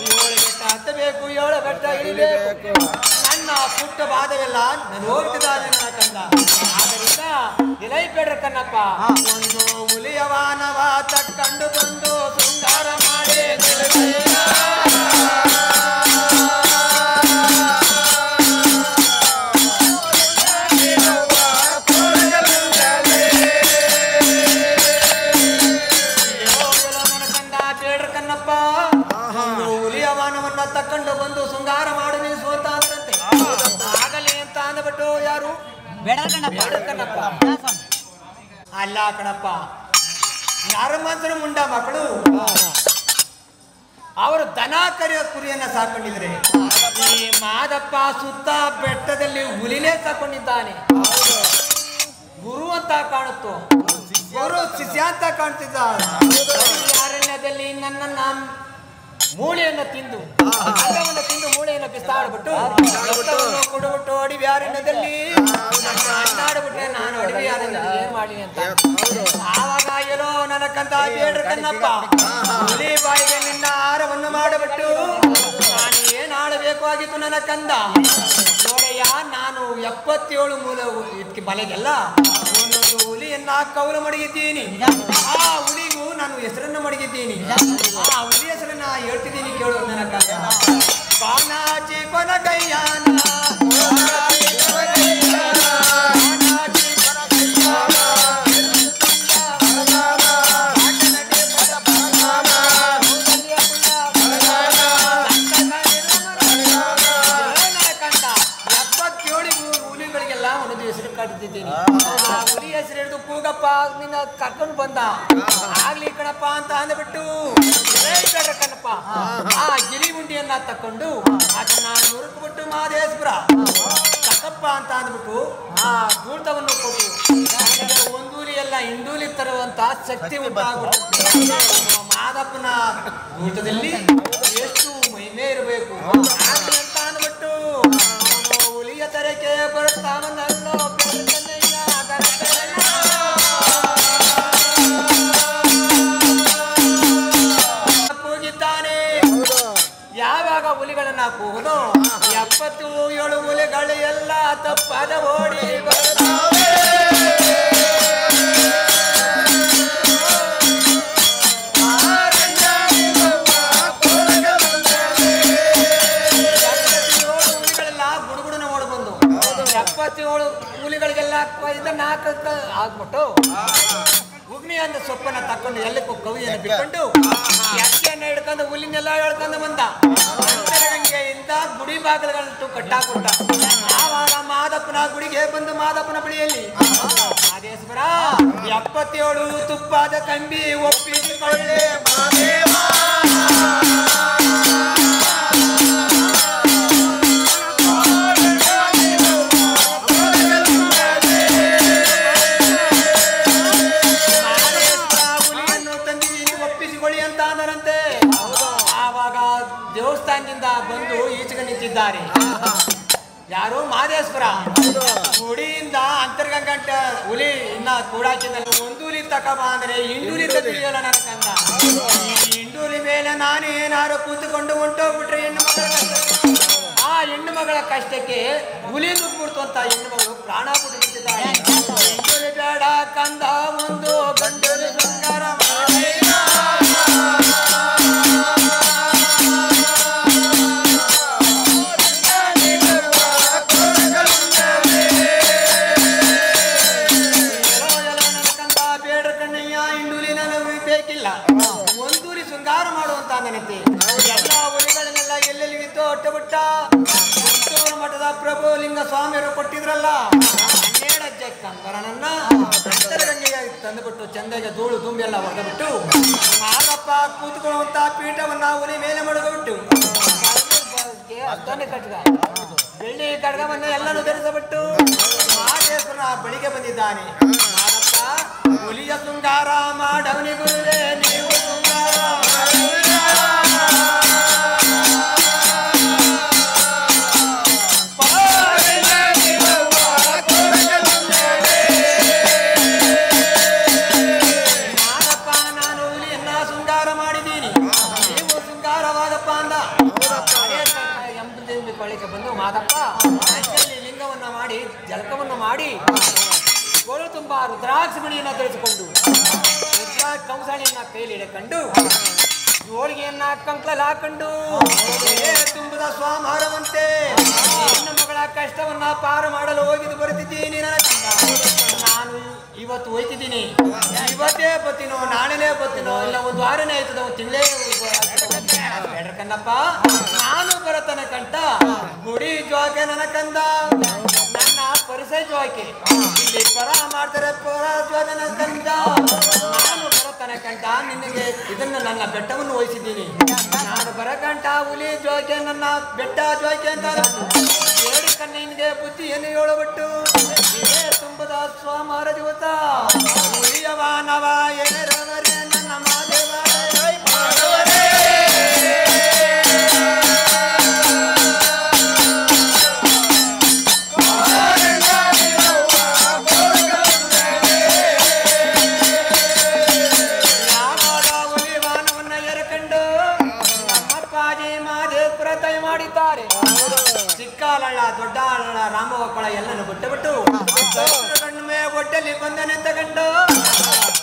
7 ಬೆಟ್ಟ ಹತ್ತಬೇಕು, 7 ಬೆಟ್ಟ ಇಳಿಬೇಕು. ನನ್ನ ಪುಟ್ಟ ಬಾಧವೆಲ್ಲ ನಾನು ಹೋಗ್ತಿದ್ದಾನೆ ನನ್ನ ಕಂದ. ಆದ್ದರಿಂದ ಎಲೈ ಬೇಡ್ರ ಕಣ್ಣಪ್ಪ ಒಂದು ಹುಲಿಯವಾನವ ತಕ್ಕಂಡು ಬಂದು ಶೃಂಗಾರ ಮಾಡಿ ಹುಲಿಯವಾನವನ್ನ ತಕೊಂಡು ಬಂದು ಶೃಂಗಾರ ಮಾಡಿ ಸೋತ ಅಂತೆ. ಆಗಲಿ ಅಂತ ಅಂದ್ಬಿಟ್ಟು ಯಾರು ಕಣ್ಣಪ್ಪ ಅಲ್ಲ ಕಣಪ್ಪ, ಯಾರಮ್ಮಂತರು ಮುಂಡ ಮಕ್ಕಳು ಅವರು ದನ ಕರಿಯ ಕುರಿಯನ್ನ ಸಾಕೊಂಡಿದ್ರೆ ಈ ಮಾದಪ್ಪ ಸುತ್ತ ಬೆಟ್ಟದಲ್ಲಿ ಹುಲಿನೇ ಸಾಕೊಂಡಿದ್ದಾನೆ. ಗುರು ಅಂತ ಕಾಣುತ್ತೋ, ಗುರು ಶಿಷ್ಯ ಅಂತ ಕಾಣ್ತಿದ್ದ. ಅರಣ್ಯದಲ್ಲಿ ನನ್ನನ್ನ ಮೂಳೆಯನ್ನು ತಿಂದು ಅಲ್ಲವನ್ನು ತಿಂದು ಮೂಳೆಯನ್ನು ಬಿಸಾಡ್ಬಿಟ್ಟು ಕೊಡುಬಿಟ್ಟು ಅಡಿವಿ ಅರಣ್ಯದಲ್ಲಿ ಅಣ್ಣಾಡ್ಬಿಟ್ರೆ ನಾನು ಅಡಿವಿ ಅರಣ್ಯದಲ್ಲಿ ಏನ್ ಮಾಡಲಿ ಅಂತ. ಆವಾಗ ಏನೋ ನನ್ನ ಕಂದ ಬೇಡ್ರ ಕಣ್ಣಪ್ಪ ಹುಲಿ ಬಾಯಿಗೆ ನಿನ್ನ ಆಹಾರವನ್ನು ಮಾಡಬಿಟ್ಟು ನಾನು ಏನ್ ಆಡಬೇಕು ಆಗಿತ್ತು ನನ್ನ ಕಂದ. ನೋಡಯ್ಯ, ನಾನು 77 ಮೂಲ ಇಟ್ಕಿ ಬಲೆಗೆಲ್ಲ ಒಂದೊಂದು ಹುಲಿಯನ್ನ ಕೌಲು ಮಡಗಿದ್ದೀನಿ. ಆ ಹುಲಿಗೂ ನಾನು ಹೆಸರನ್ನು ಮಡಗಿದ್ದೀನಿ. ಆ ಹುಲಿ ಹೆಸರನ್ನ ಹೇಳ್ತಿದ್ದೀನಿ ಕೇಳು ನನ್ನ ಕಂದ. ಬಾನಾಚಿ ಕೊನಗಯ್ಯಾನ ಆ ಹುಲಿ ಹೆಸರು ಹಿಡಿದು ಕೂಗಪ್ಪ ನಿನ್ನ ಕರ್ಕೊಂಡು ಬಂದ ಆಗ್ಲಿ ಕಣಪ್ಪ ಅಂತ ಅಂದ್ಬಿಟ್ಟು ಕಣಪ್ಪ ಆ ಗಿರಿ ಗುಂಡಿಯನ್ನ ತಕೊಂಡು ಅದನ್ನ ನುರುಕ್ಬಿಟ್ಟು ಮಾದೇಶ್ವರ ತಕ್ಕಪ್ಪ ಅಂತ ಅಂದ್ಬಿಟ್ಟು ಆ ಗೂಟವನ್ನು ಕೊಟ್ಟು ಒಂದೂಲಿ ಎಲ್ಲ ಹಿಂದೂಲಿ ತರುವಂತ ಶಕ್ತಿ ಉಂಟಾಗ್ಬಿಟ್ಟು ಮಾದಪ್ಪನ ಗೂಟದಲ್ಲಿ ಎಷ್ಟು ಮಹಿಮೆ ಇರಬೇಕು ಅಂತ ಅಂದ್ಬಿಟ್ಟು ಹುಲಿಯ ತರ ತಪ್ಪಾದ ಓಡಿ ಬರ್ತಾವೆ ಕೂಲಿಗಳಿಗೆಲ್ಲ ಇದನ್ನ ಹಾಕ್ಬಿಟ್ಟು ಉಗ್ನಿ ಅಂತ ಸೊಪ್ಪನ್ನ ತಕೊಂಡು ಎಲ್ಲಕ್ಕೂ ಕವಿಯನ್ನು ಬಿಟ್ಕೊಂಡು ಎಕ್ಕೆಯನ್ನ ಹಿಡ್ಕೊಂಡು ಹುಲ್ಲಿನೆಲ್ಲ ಹೇಳ್ಕೊಂಡು ಬಂದ ಅಂತರಗಂಗೆಯಿಂದ ಗುಡಿ ಬಾಗಿಲುಗಳಂತೂ ಕಟ್ಟಾಕೊಟ್ಟ. ಆವಾಗ ಮಾದಪ್ಪನ ಗುಡಿಗೆ ಬಂದು ಮಾದಪ್ಪನ ಬಳಿಯಲ್ಲಿ ಮಾದೇಶ್ವರ 77 ತುಪ್ಪಾದ ಕಂಬಿ ಒಪ್ಪಿಕೊಳ್ಳೆ ಮಾದೇವ ದೇವಸ್ಥಾನದಿಂದ ಬಂದು ಈಚೆಗೆ ನಿಂತಿದ್ದಾರೆ. ಯಾರು? ಮಾದೇಶ್ವರ. ಗುಡಿಯಿಂದ ಅಂತರ್ಗಂಟ ಹುಲಿ ಇನ್ನ ಕೂಡಾಕಿದಲ್ಲಿ ಒಂದು ಹುಲಿ ತಕಬ ಅಂದ್ರೆ ಹಿಂಡೂಲಿ ತಿಳಿಯಲ್ಲ ನನ್ನ ಕಂದ. ಈ ಹಿಂಡೂಲಿ ಮೇಲೆ ನಾನೇನಾರು ಕೂತ್ಕೊಂಡು ಹೊಂಟೋಗ್ಬಿಟ್ರೆ ಆ ಹೆಣ್ಣು ಮಗಳ ಕಷ್ಟಕ್ಕೆ ಹುಲಿ ನುಗ್ಬಿಡ್ತು ಅಂತ ಹೆಣ್ಣು ಮಗಳು ಪ್ರಾಣ ಬಿಟ್ಟು ನಿಂತಿದ್ದಾರೆ. ಹಿಂಡೂಲಿ ಬೇಡ ಕಂದ ಒಂದು ಗಂಡೂಲಿ ಬಂಗಾರ ಒಂದೂರಿ ಶೃಂಗಾರ ಮಾಡುವಂತ ನನತೆ ಎಲ್ಲ ಹುಲಿಗಳನ್ನೆಲ್ಲ ಎಲ್ಲೆಲ್ಲಿಗಿತ್ತು ಅಟ್ಟಬಿಟ್ಟ ಮಠದ ಪ್ರಭು ಲಿಂಗ ಸ್ವಾಮಿಯವರು ಕೊಟ್ಟಿದ್ರಲ್ಲ 12 ಕಂಬರನನ್ನ ಅಂತರಗಂಗೆಗೆ ತಂದುಬಿಟ್ಟು ಚಂದಗೆ ಧೂಳು ತುಂಬಿ ಎಲ್ಲ ಹೊಡೆದ್ಬಿಟ್ಟು ಮಾದಪ್ಪ ಕೂತ್ಕೊಳ್ಳುವಂತ ಪೀಠವನ್ನ ಹುಲಿ ಮೇಲೆ ಮಡಗಬಿಟ್ಟು ಅಷ್ಟೊಂದೇ ಕಟ್ಗ ಬೆಳ್ಳಿ ಕಡ್ಗವನ್ನ ಎಲ್ಲನೂ ಧರಿಸಬಿಟ್ಟು ಮಾದೇಶ್ವರನ ಬಳಿಗೆ ಬಂದಿದ್ದಾನೆ. ಮಾದಪ್ಪ ಹುಲಿಯ ಶೃಂಗಾರ ಮಾಡವನಿ ಗುರುವೇ ನೀವು ಶೃಂಗಾರ ಮಾದಪ್ಪ ನಾನು ಹುಲಿಯನ್ನ ಶೃಂಗಾರ ಮಾಡಿದ್ದೀನಿ ನೀವು ಶೃಂಗಾರವಾಗಪ್ಪ ಅಂದ. ಬಳಿಕ ಬಂದು ಮಾದಪ್ಪ ಲಿಂಗವನ್ನ ಮಾಡಿ ಜಲಕವನ್ನ ಮಾಡಿ ಗೋಳು ತುಂಬಾ ರುದ್ರಾಕ್ಷಿ ಮಣಿಯನ್ನ ಧರಿಸಿಕೊಂಡು ಕಂಸಾಣಿಯನ್ನ ಕೈಲಿ ಹಿಡ್ಕೊಂಡು ಹೋಳಿಗೆಯನ್ನ ಕಂಕಲಲ್ಲಿ ಹಾಕೊಂಡು ತುಂಬದ ಸ್ವಾಮಾರವಂತೆ ಹೆಣ್ಣು ಮಗಳ ಕಷ್ಟವನ್ನ ಪಾರು ಮಾಡಲು ಹೋಗಿದ್ದು ಬರುತ್ತಿದ್ದೀನಿ ನನ್ನ ಕಂದ. ನಾನು ಇವತ್ತು ಹೋಯ್ತಿದ್ದೀನಿ, ಇವತ್ತೇ ಬತ್ತೀನೋ ನಾಳೆನೇ ಬತ್ತೀನೋ ಇಲ್ಲ ಒಂದು ವಾರನೇ ಆಯ್ತದ ಒಂದು ತಿಂಗಳೇ ಬೇಡ್ರ ಕಣ್ಣಪ್ಪ. ನಾನು ಬರತನ ಕಂಟ ಗುಡಿ ಜೋಕೆ ನನ್ನ ಕಂದ ನನ್ನ ಪರಿಸರ ಜೋಕೆ ಇಲ್ಲಿ ಪರ ಮಾಡ್ತಾರೆ ಪರ ಜೋಕೆ ನನ್ನ ಕಂದ. ನಾನು ಬರತನ ಕಂಟ ನಿನಗೆ ಇದನ್ನ ನನ್ನ ಬೆಟ್ಟವನ್ನು ವಹಿಸಿದ್ದೀನಿ. ನಾನು ಬರಕಂಟ ಹುಲಿ ಜೋಕೆ ನನ್ನ ಬೆಟ್ಟ ಜೋಕೆ ಅಂತ ಹೇಳಿ ಕಣ್ಣಿಗೆ ಬುದ್ಧಿಯನ್ನು ಹೇಳಬಿಟ್ಟು ಇದೇ ತುಂಬದ ಸ್ವಾಮಾರ ದಿವಸ ಹುಲಿಯವ ನವ ಏರವರೇ ನನ್ನ ಮಾದೇವ ಮಾಡಿದ್ದಾರೆ. ಚಿಕ್ಕ ಹಳ್ಳ ದೊಡ್ಡ ಹಳ್ಳ ರಾಮವಕ್ಕಳ ಎಲ್ಲನೂ ಬಿಟ್ಟು ಕಣ್ಮೆ ಒಟ್ಟಲ್ಲಿ ಬಂದನೆ ತಗೊಂಡು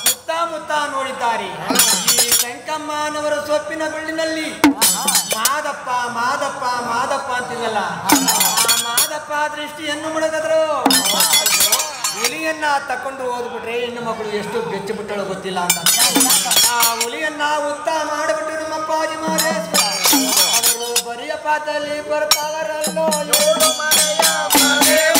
ಸುತ್ತಮುತ್ತ ನೋಡಿದ್ದಾರೆ. ಈ ಶಂಕಮ್ಮನವರ ಸೊಪ್ಪಿನ ಬಳ್ಳಿನಲ್ಲಿ ಮಾದಪ್ಪ ಮಾದಪ್ಪ ಮಾದಪ್ಪ ಅಂತಿದಲ್ಲ ಆ ಮಾದಪ್ಪ ದೃಷ್ಟಿಯನ್ನು ಮುಳುಗದ್ರು. ಹುಲಿಯನ್ನ ತಕೊಂಡು ಹೋದ್ಬಿಟ್ರೆ ಹೆಣ್ಣು ಮಕ್ಕಳು ಎಷ್ಟು ಬೆಚ್ಚು ಬಿಟ್ಟಳು ಗೊತ್ತಿಲ್ಲ ಅಂತ ಆ ಹುಲಿಯನ್ನ ಉತ್ತ ಮಾಡಿಬಿಟ್ಟು ನಮ್ಮಪ್ಪಾಜಿ ಮಾದೇಶ್ವರ ಅವರು ಬರಿಯ ಪಾತಲ್ಲಿ ಬರ್ತಾವರಲ್ಲೋ ಏಳು ಮನೆಯ ಮಾದೇವ.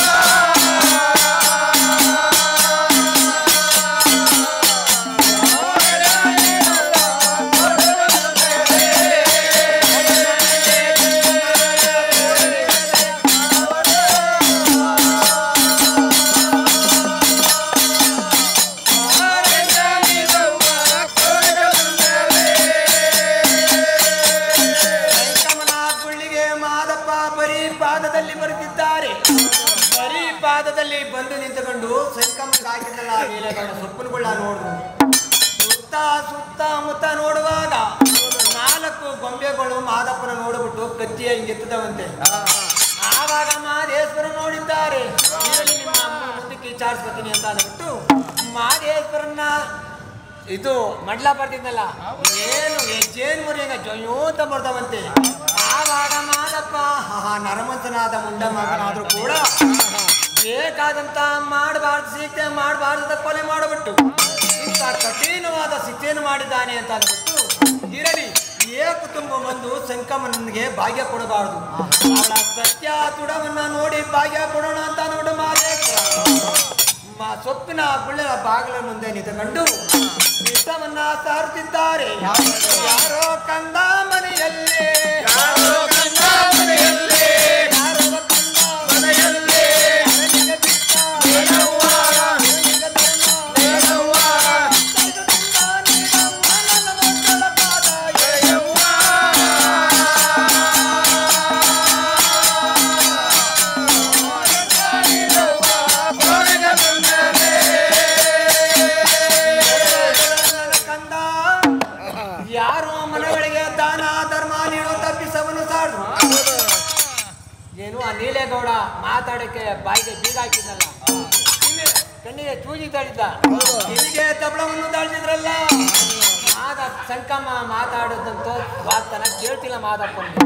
ಪಾದದಲ್ಲಿ ಬಂದು ನಿಂತುಕೊಂಡು ಸಂಕಮ್ಮಗೆ ಹಾಕಿದ್ದಲ್ಲ ನೀಲಗೌಡ ಸೊಪ್ಪುಗಳ ನೋಡ್ರು. ಸುತ್ತ ಸುತ್ತ ಮುತ್ತ ನೋಡುವಾಗ 4 ಗೊಂಬೆಗಳು ಮಾದಪ್ಪನ ನೋಡ್ಬಿಟ್ಟು ಕತ್ತಿಯ ಹಿಂಗೆತ್ತದವಂತೆ. ಆವಾಗ ಆವಾಗ ಮಹದೇಶ್ವರ ನೋಡಿದ್ದಾರೆ. ಇದರಲ್ಲಿ ನಿಮ್ಮ ಮುಂದಕ್ಕೆ ವಿಚಾರಿಸ್ಕೊತೀನಿ ಅಂತ ಅಂದ್ಬಿಟ್ಟು ಮಹದೇಶ್ವರನ್ನ ಇದು ಮಡ್ಲ ಬರ್ತಿದ್ನಲ್ಲ ಏನು ಹೆಜ್ಜೇನು ಮುರಿಯಂಗ ಜೊಯ್ಯೋ ಅಂತ ಬರ್ತಾವಂತೆ. ಆವಾಗ ಮಾದಪ್ಪ ನರಮಂತನಾದ ಮುಂಡ ಮಗನಾದ್ರೂ ಕೂಡ ಬೇಕಾದಂತ ಮಾಡಬಾರ್ದು ಶಿಕ್ಷೆ ಮಾಡಬಾರ್ದು ಕೊಲೆ ಮಾಡಿಬಿಟ್ಟು ಇಂಥ ಕಠಿಣವಾದ ಶಿಕ್ಷೆಯನ್ನು ಮಾಡಿದ್ದಾನೆ ಅಂತ ಅಂದ್ಬಿಟ್ಟು ಇರಲಿ ಕುಟುಂಬ ಬಂದು ಸಂಕಮನಿಗೆ ಭಾಗ್ಯ ಕೊಡಬಾರದು. ಅವಳ ಸತ್ಯ ತುಡವನ್ನ ನೋಡಿ ಭಾಗ್ಯ ಕೊಡೋಣ ಅಂತ ನೋಡು ಸೊಪ್ಪಿನ ಬುಳ್ಳಿನ ಬಾಗಿಲ ಮುಂದೆ ನಿಂತುಕೊಂಡು ಇಷ್ಟವನ್ನ ಸಾರುತ್ತಿದ್ದಾರೆ. ಯಾರೋ ಕಂದ ಮನೆಯಲ್ಲೇ ನೀಲೇಗೌಡ ಮಾತಾಡಕ್ಕೆ ಬಾಯಿಗೆ ಬೀಗ ಹಾಕಿದ್ನಲ್ಲ, ಕಣ್ಣಿಗೆ ಚೂಜಿ ತಾಳಿದ್ದ, ನಿಮಗೆ ತಬಳವನ್ನು ತಾಳ್ತಿದ್ರಲ್ಲ. ಸಂಕಮ್ಮ ಮಾತಾಡೋದಂತೂ ವಾರ್ತನ ಕೇಳ್ತಿಲ್ಲ ಮಾದಪ್ಪನಿಗೆ.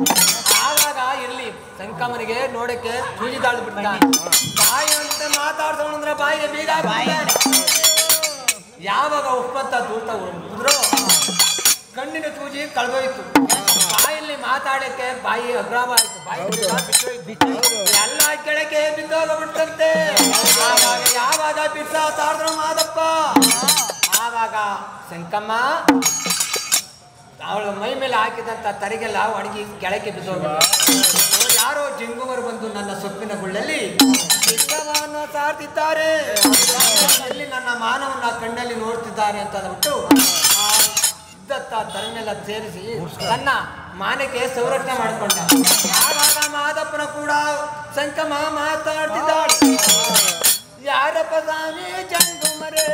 ಆವಾಗ ಇರ್ಲಿ ಸಂಕಮ್ಮನಿಗೆ ನೋಡಕ್ಕೆ ಚೂಜಿ ತಾಳ್ದು ಬಿಟ್ಟ. ಬಾಯಿ ಅಂತ ಮಾತಾಡ್ಸೋಣಂದ್ರೆ ಬಾಯಿಗೆ ಬೀಗ ಯಾವಾಗ ಉಪ್ಪಂತ ದೂತ ಉಳಿದ್ರು ಕಣ್ಣಿನ ಚೂಜಿ ಕಳೆದೋಯ್ತು. ಬಾಯಲ್ಲಿ ಮಾತಾಡಕ್ಕೆ ಬಾಯಿ ಅಗ್ರಾಮ ಆಯ್ತು, ಬಾಯಿ ಎಲ್ಲ ಕೆಳಗೆ ಬಿದ್ದೋಗ್ಬಿಟ್ಟಂತೆ. ಯಾವಾಗ ಬಿಡ್ಸ ತಾಡ್ದ್ರು ಮಾದಪ್ಪ ಆವಾಗ ಸಂಕಮ್ಮ ಅವಳ ಮೈ ಮೇಲೆ ಹಾಕಿದಂತ ತರಿಗೆಲ್ಲ ಒಣಗಿ ಕೆಳಕ್ಕೆ ಬಿದ್ದೋಗ್ಬಿಟ್ಟು ಯಾರೋ ಜಿಂಗುವರು ಬಂದು ನನ್ನ ಸೊಪ್ಪಿನ ಗುಳ್ಳಲ್ಲಿ ಚಿತ್ರವನ್ನು ಸಾರ್ತಿದ್ದಾರೆ, ಅಲ್ಲಿ ನನ್ನ ಮಾನವನ್ನ ಕಣ್ಣಲ್ಲಿ ನೋಡ್ತಿದ್ದಾರೆ ಅಂತ ಅಂದ್ಬಿಟ್ಟು ತರನೆಲ್ಲ ಸೇರಿಸಿ ತನ್ನ ಮಾನಕ್ಕೆ ಸಂರಕ್ಷಣೆ ಮಾಡಿಕೊಂಡ. ಆವಾಗ ಮಾದಪ್ಪನ ಕೂಡ ಸಂಕಮ ಮಾತಾಡ್ತಿದ್ದಾಳೆ. ಯಾರಪ್ಪ ಸ್ವಾಮಿ ಜಂಗುಮರೆ,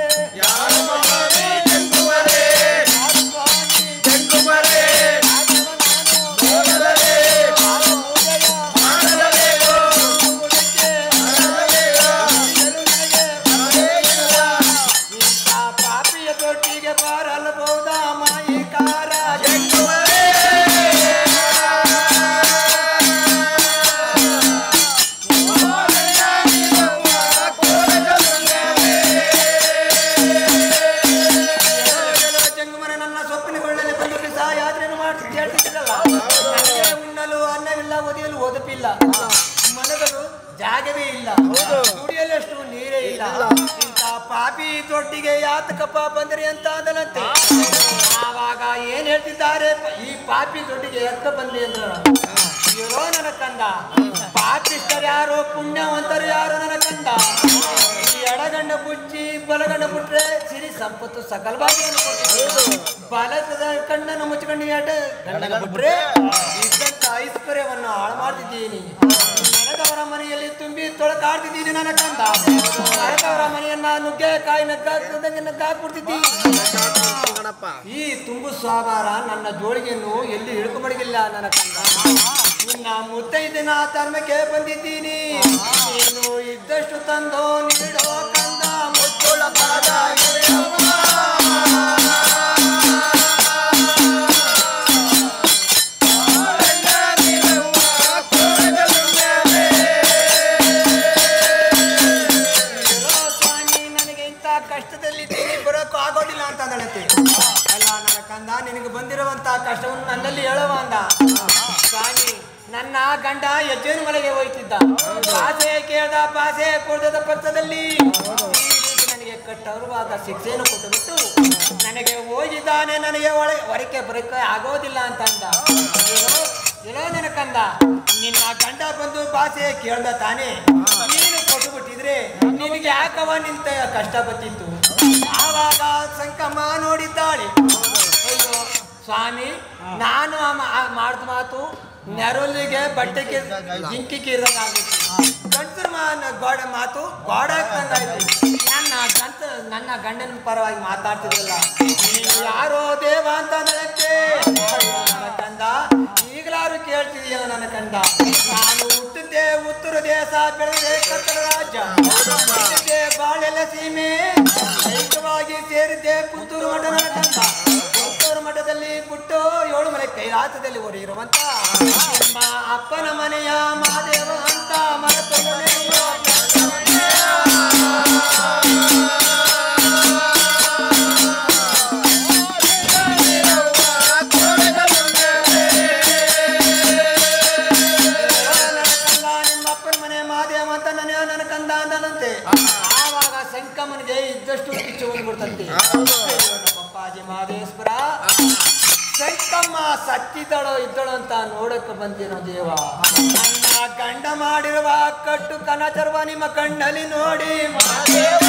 ಪಾಪಿಯ ತೊಟ್ಟಿಗೆ ಬಾರಲ್ಬಹುದ ಮಾಯಿಕಾರ ಜಂಗುಮರೆ ನನ್ನ ಸೊಪ್ಪಿನ ಕೊಳ್ಳಲ್ಲಿ ಬಂದು ಯಾತ್ರೆಯನ್ನು ಮಾಡ್ತಿ ಹೇಳ್ತಿದ್ರಲ್ಲ. ಉಣ್ಣಲು ಅನ್ನವಿಲ್ಲ, ಒದಿಯಲು ಒದಪಿಲ್ಲ, ಮನಗಲು ಜಾಗವೇ ಇಲ್ಲ, ಕುಡಿಯಲಷ್ಟು ನೀರೇ ಇಲ್ಲ. ಇಂಥ ಪಾಪಿ ತೊಟ್ಟಿಗೆ ಯಾತಕಪ್ಪ ಬಂದ್ರಿ ಅಂತ ಅದನಂತೆ. ಆವಾಗ ಏನ್ ಹೇಳ್ತಿದ್ದಾರೆ, ಈ ಪಾಪಿ ತೊಟ್ಟಿಗೆ ಎತ್ತ ಬಂದ್ರಿ ಅಂದ್ರ ಇರೋ ನನ್ನ ಕಂದ. ಪಾಪಿಷ್ಟರು ಯಾರು, ಪುಣ್ಯವಂತರು ಯಾರು ನನ್ನ ಕಂದ. ಈ ಎಡಗಣ್ಣ ಬುಚ್ಚಿ ಬಲಗಣ್ಣ ಬಿಟ್ರೆ ಸಿರಿ ಸಂಪತ್ತು ಸಕಲವಾಗಿ ಬಲದ ಕಣ್ಣನ್ನು ಮುಚ್ಚಿಕೊಂಡು ಎಡ ಗಂಡನ ಬಿಟ್ರೆ ಇದ್ದಂತ ಐಶ್ವರ್ಯವನ್ನು ಹಾಳು ಮಾಡ್ತಿದ್ದೀನಿ. ನೆನೆದವರ ಮನೆಯಲ್ಲಿ ತುಂಬಿ ತೊಳಕಾಡ್ತಿದ್ದೀನಿ ನನ್ನ ಕಂದ. ನೆನೆದವರ ಮನೆಯನ್ನ ನುಗ್ಗೆಕಾಯಿ ನಗ್ಗಾಕ್ಬಿಡ್ತಿದ್ದೀನಿ. ಈ ತುಂಬು ಸ್ವಾಭಾರ ನನ್ನ ಜೋಳಿಗೆಯನ್ನು ಎಲ್ಲಿ ಹಿಡ್ಕೊಂಬಡಿಗಿಲ್ಲ ನನ್ನ ಕಂದ. ನಿನ್ನ ಮುತ್ತೈದಿನ ಧರ್ಮಕ್ಕೆ ಬಂದಿದ್ದೀನಿ. ನೀನು ಇದ್ದಷ್ಟು ತಂದು ನೀಡೋ ಕಂದ ಮುತ್ತುಳ ಪಾದ ಆಗೋದಿಲ್ಲ ಅಂತ ಅಂದಳಂತೆ. ಅಲ್ಲ ನನ್ನ ಕಂದ, ನಿನಗೆ ಬಂದಿರುವಂತ ಕಷ್ಟವನ್ನು ನನ್ನಲ್ಲಿ ಹೇಳುವ ಅಂದ. ಸ್ವಾಮಿ, ನನ್ನ ಗಂಡ ಯಜ್ಜೇನು ಮಲೆಗೆ ಹೋಯ್ತಿದ್ದ. ಪಾಸೆ ಕೇಳ್ದ, ಪಾಸೆ ಕೊಡದ ಪಕ್ಷದಲ್ಲಿ ಈ ರೀತಿ ನನಗೆ ಕಟ್ಟರುವಾದ ಶಿಕ್ಷೆಯನ್ನು ಕೊಟ್ಟುಬಿಟ್ಟು ನನಗೆ ಹೋಗಿದ್ದಾನೆ. ನನಗೆ ಹೊರಕ್ಕೆ ಬರಕ್ಕೆ ಆಗೋದಿಲ್ಲ ಅಂತ ಅಂದ. ಏನೋ ನನ್ನ ಕಂದ, ನಿನ್ನ ಗಂಡ ಬಂದು ಭಾಷೆ ಕೇಳ್ದ ತಾನೆ, ನೀನು ಕೊಟ್ಟುಬಿಟ್ಟಿದ್ರೆ ನಿನಗೆ ಯಾಕವ ನಿಂತ ಕಷ್ಟ ಬತ್ತಿತ್ತು. ಆವಾಗ ಸಂಕಮ್ಮ ನೋಡಿದ್ದಾಳೆ. ಅಯ್ಯೋ ಸ್ವಾಮಿ, ನಾನು ಮಾಡ್ದ ಮಾತು ನೆರಳಿಗೆ ಬಟ್ಟೆಗೆ ಜಿಂಕಿ ಕೀರ್ದಂಗಾಗುತ್ತೆ. ಗಂಡನ ಗೋಡೆ ಮಾತು ಗೋಡೆ ಆಗ್ತಂಗಾಯ್ತು. ನನ್ನ ಗಂಡನ ಪರವಾಗಿ ಮಾತಾಡ್ತಿದ್ರಲ್ಲ, ನೀನು ಯಾರೋ ದೇವ ಅಂತ ನನಗೆ ನನ್ನ ಕಂದ. ಈಗಲಾರು ಕೇಳ್ತಿದೀಯಲ್ಲ ನನ್ನ ಕಂದ, ನಾನು ಹುಟ್ಟಿದ್ದೆ ಹುಟ್ಟಿದ್ದೆ ಉತ್ತರ ದೇಶ ಬೆಳೆದೆ ಕತ್ತಲ ರಾಜ್ಯ ಹುಟ್ಟಿದ್ದೆ ಬಾಳೆಲ್ಲ ಸೀಮೆ ದೈಹಿಕವಾಗಿ ಸೇರಿದ್ದೆ ಪುತ್ತೂರು ಮಠ ನರಕಂದ ಪುತ್ತೂರು ಮಠದಲ್ಲಿ ಬಿಟ್ಟು 7 ಮನೆ ಕೈಲಾಸದಲ್ಲಿ ಓಡಿರುವಂತ ನಿಮ್ಮ ಅಪ್ಪನ ಮನೆಯ ಮಹಾದೇವ ಅಂತ ಆವಾಗ ಸಂಕಮ್ಮನಿಗೆ ಇದ್ದಷ್ಟು ಕಿಚ್ಚು ಬಂದ್ಬಿಡ್ತಂತೆ ಅಪ್ಪಾಜಿ ಮಹದೇಶ್ವರ ಸಂಕಮ್ಮ ಸತ್ತಿದ್ದಳೋ ಇದ್ದಳು ಅಂತ ನೋಡಕ್ಕೆ ಬಂದಿರೋ ದೇವ ನನ್ನ ಗಂಡ ಮಾಡಿರುವ ಕಟ್ಟು ಕನಚರ್ವ ನಿಮ್ಮ ಕಣ್ಣಲ್ಲಿ ನೋಡಿ ಮಹಾದೇವ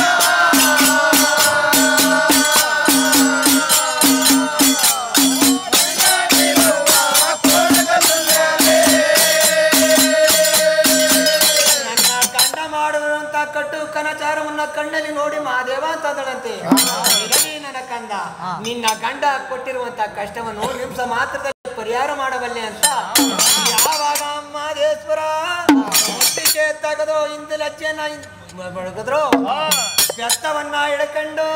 ಕಟ್ಟು ಕನಚಾರವನ್ನ ಕಣ್ಣಲ್ಲಿ ನೋಡಿ ಮಹಾದೇವ ಅಂತಂದಳಂತೆ ನನ್ನ ಕಂದ ನಿನ್ನ ಗಂಡ ಕೊಟ್ಟಿರುವಂತ ಕಷ್ಟವನ್ನು ನಿಮಿಷ ಮಾತ್ರದಲ್ಲಿ ಪರಿಹಾರ ಮಾಡಬಲ್ಲೆ ಅಂತ ಯಾವಾಗ ಮಹದೇಶ್ವರ ಮುತ್ತಿಗೆ ತೆಗೆದು ಇಂದಲಜ್ಜೆನ ಬಡಗದ್ರು ಬೆತ್ತವನ್ನ ಹಿಡ್ಕೊಂಡು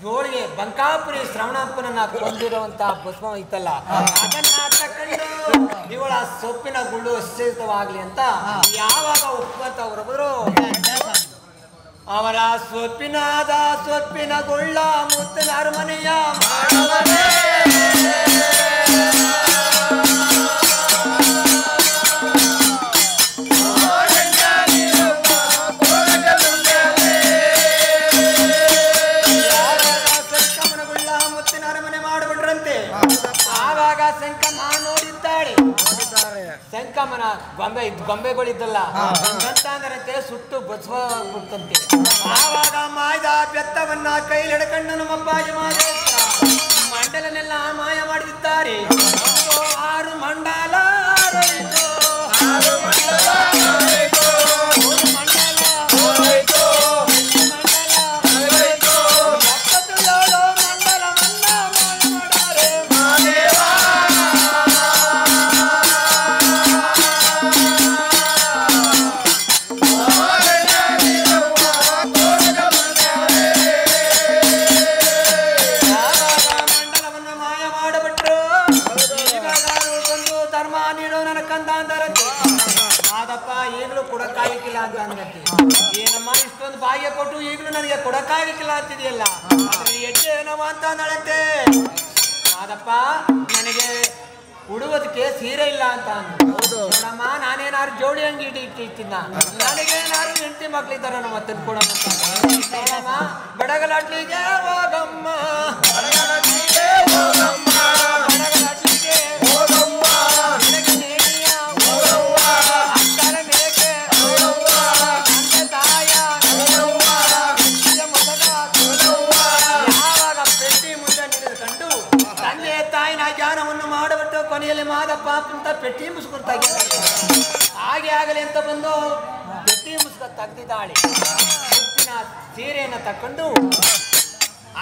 ಜೋಳಿಗೆ ಬಂಕಾಪುರಿ ಶ್ರವಣಪ್ಪನನ್ನ ಕೊಂದಿರುವಂತ ಭಸ್ಮ ಇತ್ತಲ್ಲ ಅದನ್ನ ತಕೊಂಡು ಇವಳ ಸೊಪ್ಪಿನ ಗುಳ್ಳು ಶೀತವಾಗ್ಲಿ ಅಂತ ಯಾವಾಗ ಉಪ್ಪಂತ ಹೊರಬರು ಅವರ ಸೊಪ್ಪಿನ ಗುಳ್ಳ ಮುತ್ತಿನ ಅರಮನೆಯ ಮಾಡವನೇ ಸಂಕಮ್ಮನ ಗೊಂಬೆಗಳಿದ್ದಲ್ಲ ಅಂತಂದ್ರಂತೆ ಸುಟ್ಟು ಬಸವಾಗ್ಬಿಡ್ತಂತೆ ಆವಾಗ ಮಾಯ್ದ ಬೆತ್ತವನ್ನ ಕೈಲಿ ಹಿಡ್ಕೊಂಡು ನಮ್ಮ ಅಪ್ಪಾಜಿ ಮಹದೇಶ್ವರ ಮಂಡಲನೆಲ್ಲ ಮಾಯ ಮಾಡಿದ್ದಾರೆ 6 ಮಂಡಲ ಈಗಲೂ ಕೊಡಕ್ಕಾಗಿಲ್ಲ ಅಂತ ಅಂದಕ್ಕೆ ಏನಮ್ಮ ಇಷ್ಟೊಂದು ಭಾಗ್ಯ ಕೊಟ್ಟು ಈಗಲೂ ನನಗೆ ಕೊಡಕ್ಕಾಗಿಲ್ಲ ಅಂತಿದೆಯಲ್ಲ ಎಷ್ಟೇನವ ಅಂತ ಅಂದಳಂತೆ ಆದಪ್ಪ ನನಗೆ ಉಡುವುದಕ್ಕೆ ಸೀರೆ ಇಲ್ಲ ಅಂತ ನೋಡಮ್ಮ ನಾನೇನಾದ್ರು ಜೋಡಿ ಅಂಗಿ ಇಟ್ಟಿರ್ತೀನ ನನಗೇನಾದ್ರು ಹೆಂಡತಿ ಮಕ್ಳಿದ್ದಾರ ನಮ್ಮ ತಂದ್ಕೊಡಮ್ಮ ಬಡಗಲಾಟ್ಲಿಗೆ ಹೋಗಮ್ಮ ಕೊನೆಯಲ್ಲಿ ಮಾದಪ್ಪ ಅಂತ ಪೆಟ್ಟಿ ಮುಸ್ಕೊಂಡು ತೆಗಿಯ ಹಾಗೆ ಆಗಲಿ ಅಂತ ಬಂದು ಪೆಟ್ಟಿ ಮುಸ್ಕ ತೆಗ್ದಿದ್ದಾಳೆ ಮುತ್ತಿನ ಸೀರೆಯನ್ನು ತಕೊಂಡು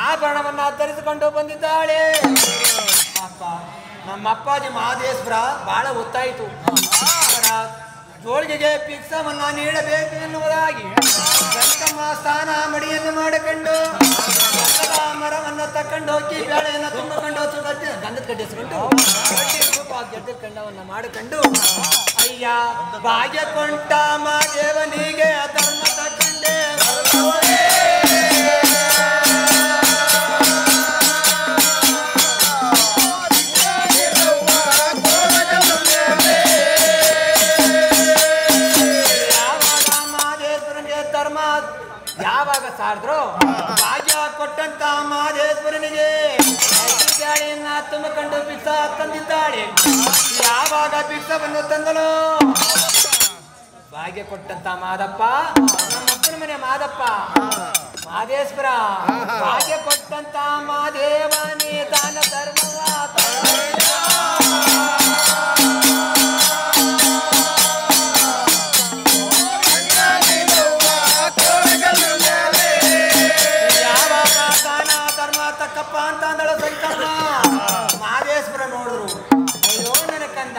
ಆಭರಣವನ್ನ ಧರಿಸಿಕೊಂಡು ಬಂದಿದ್ದಾಳೆ ಅಪ್ಪ ನಮ್ಮ ಅಪ್ಪಾಜಿ ಮಹದೇಶ್ವರ ಬಹಳ ಒತ್ತಾಯಿತು ಅವರ ಜೋಳಿಗೆಗೆ ಭಿಕ್ಷವನ್ನ ನೀಡಬೇಕು ಎನ್ನುವುದಾಗಿ ಸಂಕಮ್ಮ ಸ್ಥಾನ ಮಡಿಯನ್ನು ಮಾಡಿಕೊಂಡು ಮರವನ್ನು ತಕೊಂಡು ಹೋಗಿ ಬೇಳೆಯನ್ನು ತುಂಬಿಕೊಂಡು ಗಂಧದ ಕಡ್ಡಿಸ್ಕೊಂಡು ಗೆದ್ದ ಕಂಡವನ್ನ ಮಾಡಿಕೊಂಡು ಅಯ್ಯ ಭಾಗ್ಯ ಕೊಂಟ ಮಾದೇವನಿಗೆ ಧರ್ಮ ತಕ್ಕಂಡೆ ಯಾವಾಗ ಸಾರಿದ್ರು ಭಾಗ್ಯ ಕೊಟ್ಟಂತ ಮಹದೇಶ್ವರನಿಗೆ ಗಾಳಿಯನ್ನ ತುಂಬಿಕೊಂಡು ಭಿಕ್ಷ ತಂದಿದ್ದಾಳೆ ಯಾವಾಗ ಭಿಕ್ಷವನ್ನು ತಂದಳು ಭಾಗ್ಯ ಕೊಟ್ಟಂತ ಮಾದಪ್ಪ ನಮ್ಮ ಅಪ್ಪನ ಮನೆ ಮಾದಪ್ಪ ಮಹದೇಶ್ವರ ಭಾಗ್ಯ ಕೊಟ್ಟಂತ ಮಹಾದೇವನೇ ದಾನ ಧರ್ಮವ ಅಂತ ಅಂದಳ ಸಂಕಮ್ಮ ಮಹದೇಶ್ವರ ನೋಡಿದ್ರು ಅಯ್ಯೋ ನನ್ನ ಕಂದ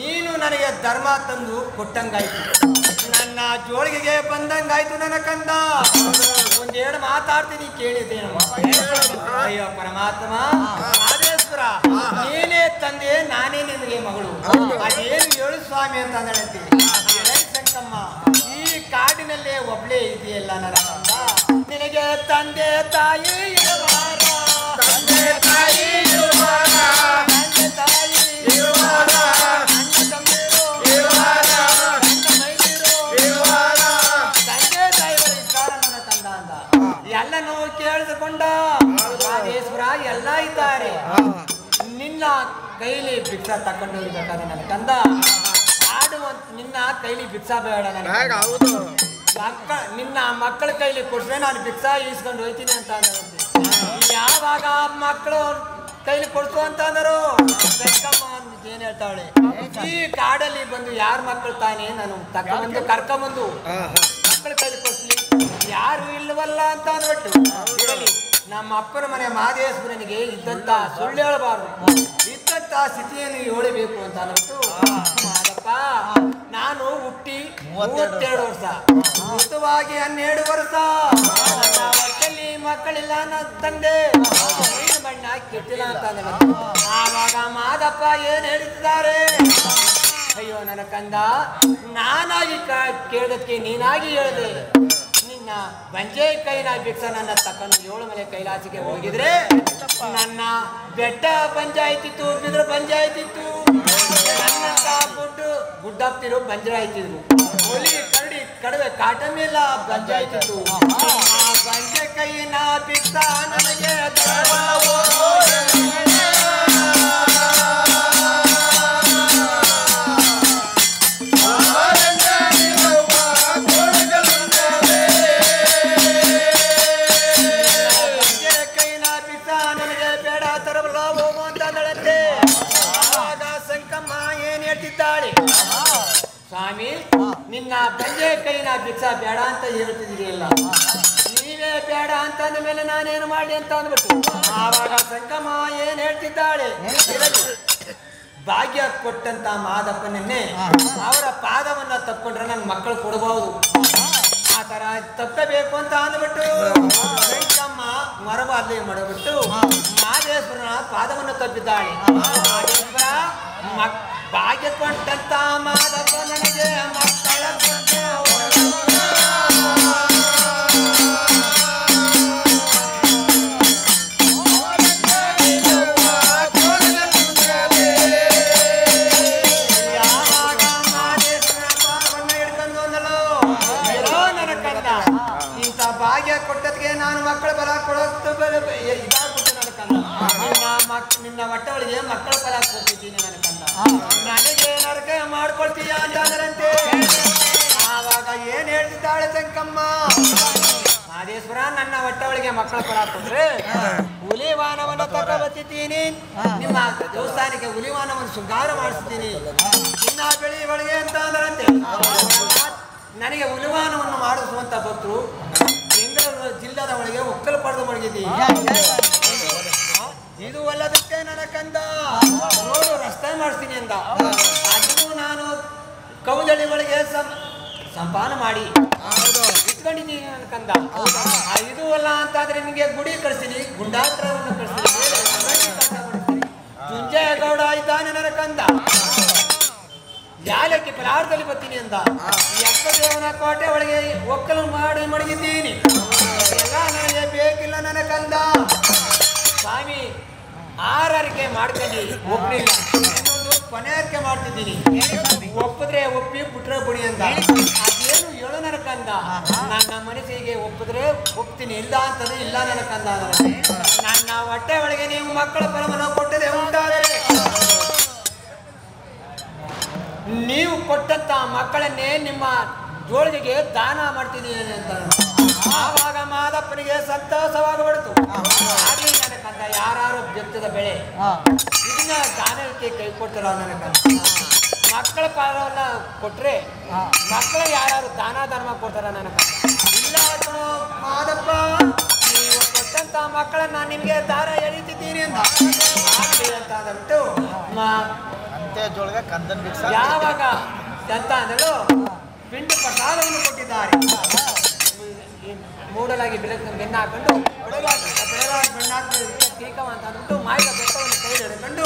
ನೀನು ನನಗೆ ಧರ್ಮ ತಂದು ಕೊಟ್ಟಂಗಾಯ್ತು, ನನ್ನ ಜೋಳಿಗೆಗೆ ಬಂದಂಗಾಯ್ತು ನನ್ನ ಕಂದ. ಒಂದೆರಡು ಮಾತಾಡ್ತೀನಿ ಕೇಳಿದ್ದೇನು? ಅಯ್ಯೋ ಪರಮಾತ್ಮ ಮಾದೇಶ್ವರ, ನೀನೇ ತಂದೆ ನಾನೇ ನಿನಗೆ ಮಗಳು, ಅದೇನು ಹೇಳು ಸ್ವಾಮಿ ಅಂತ ಅಂದಳಂತೆ. ಸಂಕಮ್ಮ, ಈ ಕಾಡಿನಲ್ಲೇ ಒಬ್ಳೇ ಇದೆಯಲ್ಲ ನನ್ನ ಕಂದ, ನಿನಗೆ ತಂದೆ ತಾಯಿ ಇರುವಾರ, ತಂದೆ ತಾಯಿ ಇರುವಾರ, ತಂದೆ ತಾಯಿ ಇರುವಾರ, ಅಣ್ಣ ತಮ್ಮರು ಇರುವಾರ, ಅಣ್ಣ ಮೈದಿರು ಇರುವಾರ, ತಂದೆ ತಾಯಿಗಳು ಇದ್ದಾರ ನನ್ನ ಕಂದ ಅಂದ. ಎಲ್ಲನೂ ಕೇಳಿದುಕೊಂಡ ಮಾದೇಶ್ವರ ಎಲ್ಲ ಇದ್ದಾರೆ, ನಿನ್ನ ಕೈಲಿ ಭಿಕ್ಷಾ ತಕೊಂಡು ಹೋಗ್ಬೇಕಾದ್ರೆ ನನ್ನ ಕಂದ, ಆಡುವಂತ ನಿನ್ನ ಕೈಲಿ ಭಿಕ್ಷಾ ಬೇಡ ನನಗೆ, ನಿನ್ನ ಮಕ್ಕಳ ಕೈಲಿ ಕೊಟ್ರೆ ನಾನು ಭಿಕ್ಷಾ ಈಸ್ಕೊಂಡು ಹೋಗ್ತೀನಿ ಅಂತ ಅಂದ್ರಂತೆ. ಯಾವಾಗ ಮಕ್ಕಳು ಕೈಲಿ ಕೊಡ್ತು ಅಂತ ಅಂದರು, ಏನ್ ಹೇಳ್ತಾವಳೆ, ಈ ಕಾಡಲ್ಲಿ ಬಂದು ಯಾರ ಮಕ್ಕಳು ತಾನೇ ನಾನು ತಕೊಂಬಂದು ಕರ್ಕೊಂಬಂದು ಮಕ್ಕಳ ಕೈಲಿ ಕೊಡ್ತೀನಿ, ಯಾರು ಇಲ್ಲವಲ್ಲ ಅಂತ ಅಂದ್ಬಿಟ್ಟು ಇರಲಿ. ನಮ್ಮ ಅಪ್ಪನ ಮನೆ ಮಾದೇಶ್ವರನಿಗೆ ಇದ್ದಂತ ಸುಳ್ಳು ಹೇಳಬಾರ್ದು, ಇದ್ದಂತ ಸ್ಥಿತಿಯನ್ನು ಹೇಳಬೇಕು ಅಂತ ಅಂದ್ಬಿಟ್ಟು, ಮಾದಪ್ಪ ನಾನು ಹುಟ್ಟಿ 32 ವರ್ಷ, ಮೃತವಾಗಿ 12 ವರ್ಷ, ಹೊಟ್ಟೆಲ್ಲಿ ಮಕ್ಕಳಿಲ್ಲ ನನ್ನ ತಂದೆ, ಬಣ್ಣ ಕೆಟ್ಟಿಲ್ಲ ಅಂತ ಅಂದ. ಆವಾಗ ಮಾದಪ್ಪ ಏನ್ ಹೇಳ್ತಿದ್ದಾರೆ, ಅಯ್ಯೋ ನನ್ನ ಕಂದ, ನಾನಾಗಿ ಕೇಳೋದಕ್ಕೆ ನೀನಾಗಿ ಹೇಳಿದೆ, ನಿನ್ನ ಬಂಜೆ ಕೈನ ಭಿಕ್ಷಾ ನನ್ನ ತಕೊಂಡು 7 ಮನೆ ಕೈಲಾಸಿಗೆ ಹೋಗಿದ್ರೆ ನನ್ನ ಬೆಟ್ಟ ಪಂಚಾಯ್ತಿತ್ತು, ಬಿದ್ರ ಪಂಚಾಯ್ತಿತ್ತು, ನನ್ನಂತ ಗುಡ್ಡಪ್ತಿರು ಬಂಜರಾಯ್ತಿದ್ರು, ಹುಲಿ ಕರಡಿ ಕಡವೆ ಕಾಟಮೆಲ್ಲ ಬಂಜಾಯ್ತಿತ್ತು. ಆ ಬಂಜೆ ಕೈನ ಭಿಕ್ಷಾ ನನಗೆ ಸ್ವಾಮಿ, ನಿನ್ನ ಬಂಜೆ ಕೈನ ಭಿಕ್ಷಾ ಬೇಡ ಅಂತ ಹೇಳ್ತಿದ್ದೀರಿಲ್ಲ, ನೀವೇ ಬೇಡ ಅಂತ ಅಂದ ಮೇಲೆ ನಾನೇನು ಮಾಡಿ ಅಂತ ಅಂದ್ಬಿಟ್ಟು ಆವಾಗ ಸಂಕಮ್ಮ ಏನ್ ಹೇಳ್ತಿದ್ದಾಳೆ, ಭಾಗ್ಯ ಕೊಟ್ಟಂತ ಮಾದಪ್ಪನನ್ನೇ ಅವರ ಪಾದವನ್ನ ತಪ್ಕೊಂಡ್ರೆ ನನ್ನ ಮಕ್ಕಳು ಕೊಡಬಹುದು, ಆ ತರ ತಪ್ಪಬೇಕು ಅಂತ ಅಂದ್ಬಿಟ್ಟು ಸಂಕಮ್ಮ ಮರಬಾದ್ಲಿ ಮಾಡಬಿಟ್ಟು ಮಾದೇಶ್ವರನ ಪಾದವನ್ನ ತಪ್ಪಿದ್ದಾಳೆ. ಮಾದೇಶ್ವರ ಭಾಗ್ಯ ಕೊಟ್ಟಂತ ಮಾದಪ್ಪ ನನಗೆ ಮಕ್ಕಳ ಯಾವಾಗ ಮಾದೇಶ್ವರನ ಪಾದವನ್ನ ಹಿಡ್ಕೊಂಡು ಅಂದಳು, ನನ್ನ ಕಂದ ಇಂಥ ಭಾಗ್ಯ ಕೊಟ್ಟದ್ಗೆ ನಾನು ಮಕ್ಕಳ ಬಲ ಕೊಡೋದು ಇದಾಗ್ಬಿಟ್ಟು ನನ್ನ ಕಂದ, ನಿನ್ನ ಹೊಟ್ಟೆಗಳಿಗೆ ಮಕ್ಕಳ ಫಲ ಕೊಟ್ಟಿದ್ದೀನಿ ನನ್ನ ಕಂದ, ನನಗೆ ನರಕ ಮಾಡ್ಕೊಳ್ತೀಯ ಅಂತ ಅಂದರಂತೆ. ಆವಾಗ ಏನ್ ಹೇಳ್ತಿದ್ದಾಳೆ ಸಂಕಮ್ಮ, ಮಾದೇಶ್ವರ ನನ್ನ ಹೊಟ್ಟೆ ಒಳಗೆ ಮಕ್ಕಳ ಫಲ ಕೊಟ್ರೆ ಹುಲಿವಾನವನ್ನು ತಗೊಬರ್ತಿದ್ದೀನಿ, ನಿಮ್ಮ ದೇವಸ್ಥಾನಕ್ಕೆ ಹುಲಿವಾನವನ್ನು ಶೃಂಗಾರ ಮಾಡಿಸ್ತೀನಿ, ಚಿನ್ನ ಬೆಳಿ ಒಳಗೆ ಅಂತ ಅಂದರಂತೆ. ನನಗೆ ಹುಲಿವಾನವನ್ನು ಮಾಡಿಸುವಂತ ಭಕ್ತರು ಬೆಂಗಳೂರು ಜಿಲ್ಲಾದ ಒಳಗೆ ಒಕ್ಕಲು ಪಡೆದು ಮಡಗಿದ್ದೀನಿ, ಇದು ಅಲ್ಲದಕ್ಕೆ ನನ್ನ ಕಂದ ರೋಡು ರಸ್ತೆ ಮಾಡಿಸ್ತೀನಿ ಅಂದ. ಅದು ನಾನು ಕೌದಳಿ ಒಳಗೆ ಸಂಪಾನ ಮಾಡಿ ಇಟ್ಕೊಂಡಿದ್ದೀನಿ ನನ್ನ ಕಂದ. ಇದು ಅಲ್ಲ ಅಂತಾದ್ರೆ ನಿಮಗೆ ಗುಡಿ ಕಳಿಸ್ತೀನಿ, ಗುಂಡಾತ್ರವನ್ನು ಕಳಿಸ್ತೀನಿ, ಜುಂಜೇಗೌಡ ಇದ್ದಾನೆ ನನ್ನ ಕಂದ, ಯಾಲಕ್ಕಿ ಪಲಾರದಲ್ಲಿ ಬರ್ತೀನಿ ಅಂದ. ಎಕ್ಕದೇವನ ಕೋಟೆ ಒಳಗೆ ಒಕ್ಕಲು ಮಾಡಿ ಮಡಗಿದ್ದೀನಿ, ಎಲ್ಲ ನನಗೆ ಬೇಕಿಲ್ಲ ನನ್ನ ಕಂದ. ಸ್ವಾಮಿ ಆರರಿಕೆ ಮಾಡ್ತೀನಿ ಒಪ್ಪಲಿಲ್ಲ, ಇನ್ನೊಂದು ಕೊನೆ ಅರಿಕೆ ಮಾಡ್ತಿದ್ದೀನಿ, ಒಪ್ಪಿದ್ರೆ ಒಪ್ಪಿ ಬಿಟ್ರೆ ಬಿಡಿ ಅಂತ. ಅದೇನು ಹೇಳು ನನ್ನ ಕಂದ, ನನ್ನ ಮನಸ್ಸಿಗೆ ಒಪ್ಪಿದ್ರೆ ಒಪ್ತೀನಿ, ಇಲ್ಲ ಅಂತಂದ್ರೆ ಇಲ್ಲ ನನ್ನ ಕಂದ. ನನ್ನ ಹೊಟ್ಟೆ ಒಳಗೆ ನೀವು ಮಕ್ಕಳ ಫಲವನ್ನು ಕೊಟ್ಟದೆ ಉಂಟಾದರೆ ನೀವು ಕೊಟ್ಟಂತ ಮಕ್ಕಳನ್ನೇ ನಿಮ್ಮ ಜೋಳಿಗೆಗೆ ದಾನ ಮಾಡ್ತಿದ್ದೀನಿ ಅಂತ. ಆವಾಗ ಮಾದಪ್ಪನಿಗೆ ಸಂತೋಷವಾಗಬಾರ್ದು. ಆಗಲಿ ನನ್ನ ಕಂದ, ಯಾರು ಬೆತ್ತದ ಬೆಳೆ ಇದನ್ನ ದಾನಕ್ಕೆ ಕೈ ಕೊಡ್ತಾರ ನನ್ನ ಕಂದ. ಮಕ್ಕಳ ಪಾಲವನ್ನ ಕೊಟ್ರೆ ಮಕ್ಕಳು ಯಾರು ದಾನ ಧರ್ಮ ಕೊಡ್ತಾರ ನನ್ನ ಕಂದ. ಇಲ್ಲ ಮಾದಪ್ಪ, ನೀವು ಕೊಟ್ಟಂತ ಮಕ್ಕಳನ್ನ ನಿಮ್ಗೆ ದಾರ ಎಳಿತಿದ್ದೀನಿ ಅಂತ ಆಗ್ಲಿ ಅಂತ ಅಂದ್ಬಿಟ್ಟು ಸಂತೆ ಜೋಳಿಗೆ ಕಂದನ್ ಮಿಕ್ಸ್ ಯಾವಾಗ ಅಂತ ಅಂದಳು ಪಿಂಡ ಪ್ರಸಾದವನ್ನು ಕೊಟ್ಟಿದ್ದಾರೆ. ಮೂಡಲಾಗಿ ಬೆನ್ನ ಹಾಕೊಂಡು ಬೆಳಗಾಗಿ ಬೆನ್ನ ಹಾಕೊಂಡು ಟೀಕವ ಅಂತ ಅಂದ್ಬಿಟ್ಟು ಮಾಯಿದ ಬೆಟ್ಟವನ್ನು ಕೈ ಹಿಡಿಕೊಂಡು